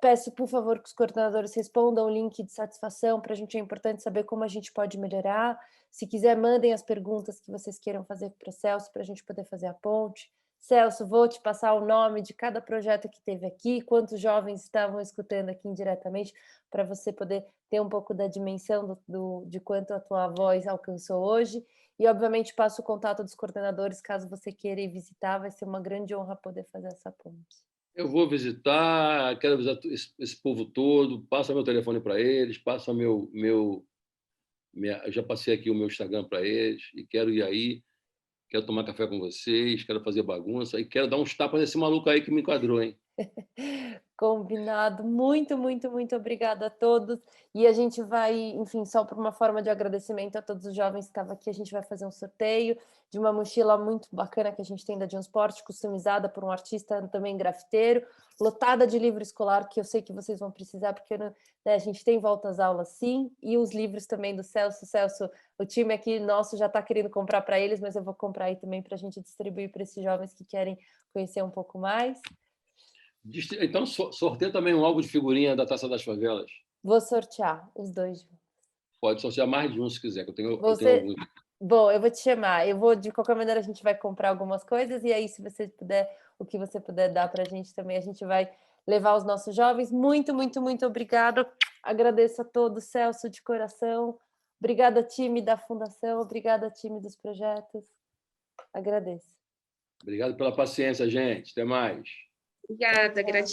Peço, por favor, que os coordenadores respondam o link de satisfação, para a gente é importante saber como a gente pode melhorar. Se quiser, mandem as perguntas que vocês queiram fazer para o Celso, para a gente poder fazer a ponte. Celso, vou te passar o nome de cada projeto que teve aqui, quantos jovens estavam escutando aqui indiretamente, para você poder ter um pouco da dimensão de quanto a tua voz alcançou hoje. E, obviamente, passo o contato dos coordenadores, caso você queira ir visitar, vai ser uma grande honra poder fazer essa ponte. Eu vou visitar, quero visitar esse povo todo, passa meu telefone para eles, passa eu já passei aqui o meu Instagram para eles, e quero ir aí, quero tomar café com vocês, quero fazer bagunça, e quero dar uns tapas nesse maluco aí que me enquadrou, hein? Combinado. Muito, muito, muito obrigada a todos. E a gente vai, enfim, só por uma forma de agradecimento a todos os jovens que estavam aqui, a gente vai fazer um sorteio de uma mochila muito bacana que a gente tem da Jansport, customizada por um artista também grafiteiro, lotada de livro escolar, que eu sei que vocês vão precisar, porque né, a gente tem volta às aulas sim, e os livros também do Celso. Celso, o time aqui nosso já está querendo comprar para eles, mas eu vou comprar aí também para a gente distribuir para esses jovens que querem conhecer um pouco mais. Então, sorteia também um álbum de figurinha da Taça das Favelas. Vou sortear os dois. Pode sortear mais de um se quiser, que eu tenho alguns. Bom, eu vou te chamar. De qualquer maneira, a gente vai comprar algumas coisas e aí, se você puder, o que você puder dar para a gente também, a gente vai levar os nossos jovens. Muito, muito, muito obrigada. Agradeço a todos, Celso, de coração. Obrigada, time da Fundação. Obrigada, time dos projetos. Agradeço. Obrigado pela paciência, gente. Até mais. Obrigada, gratidão.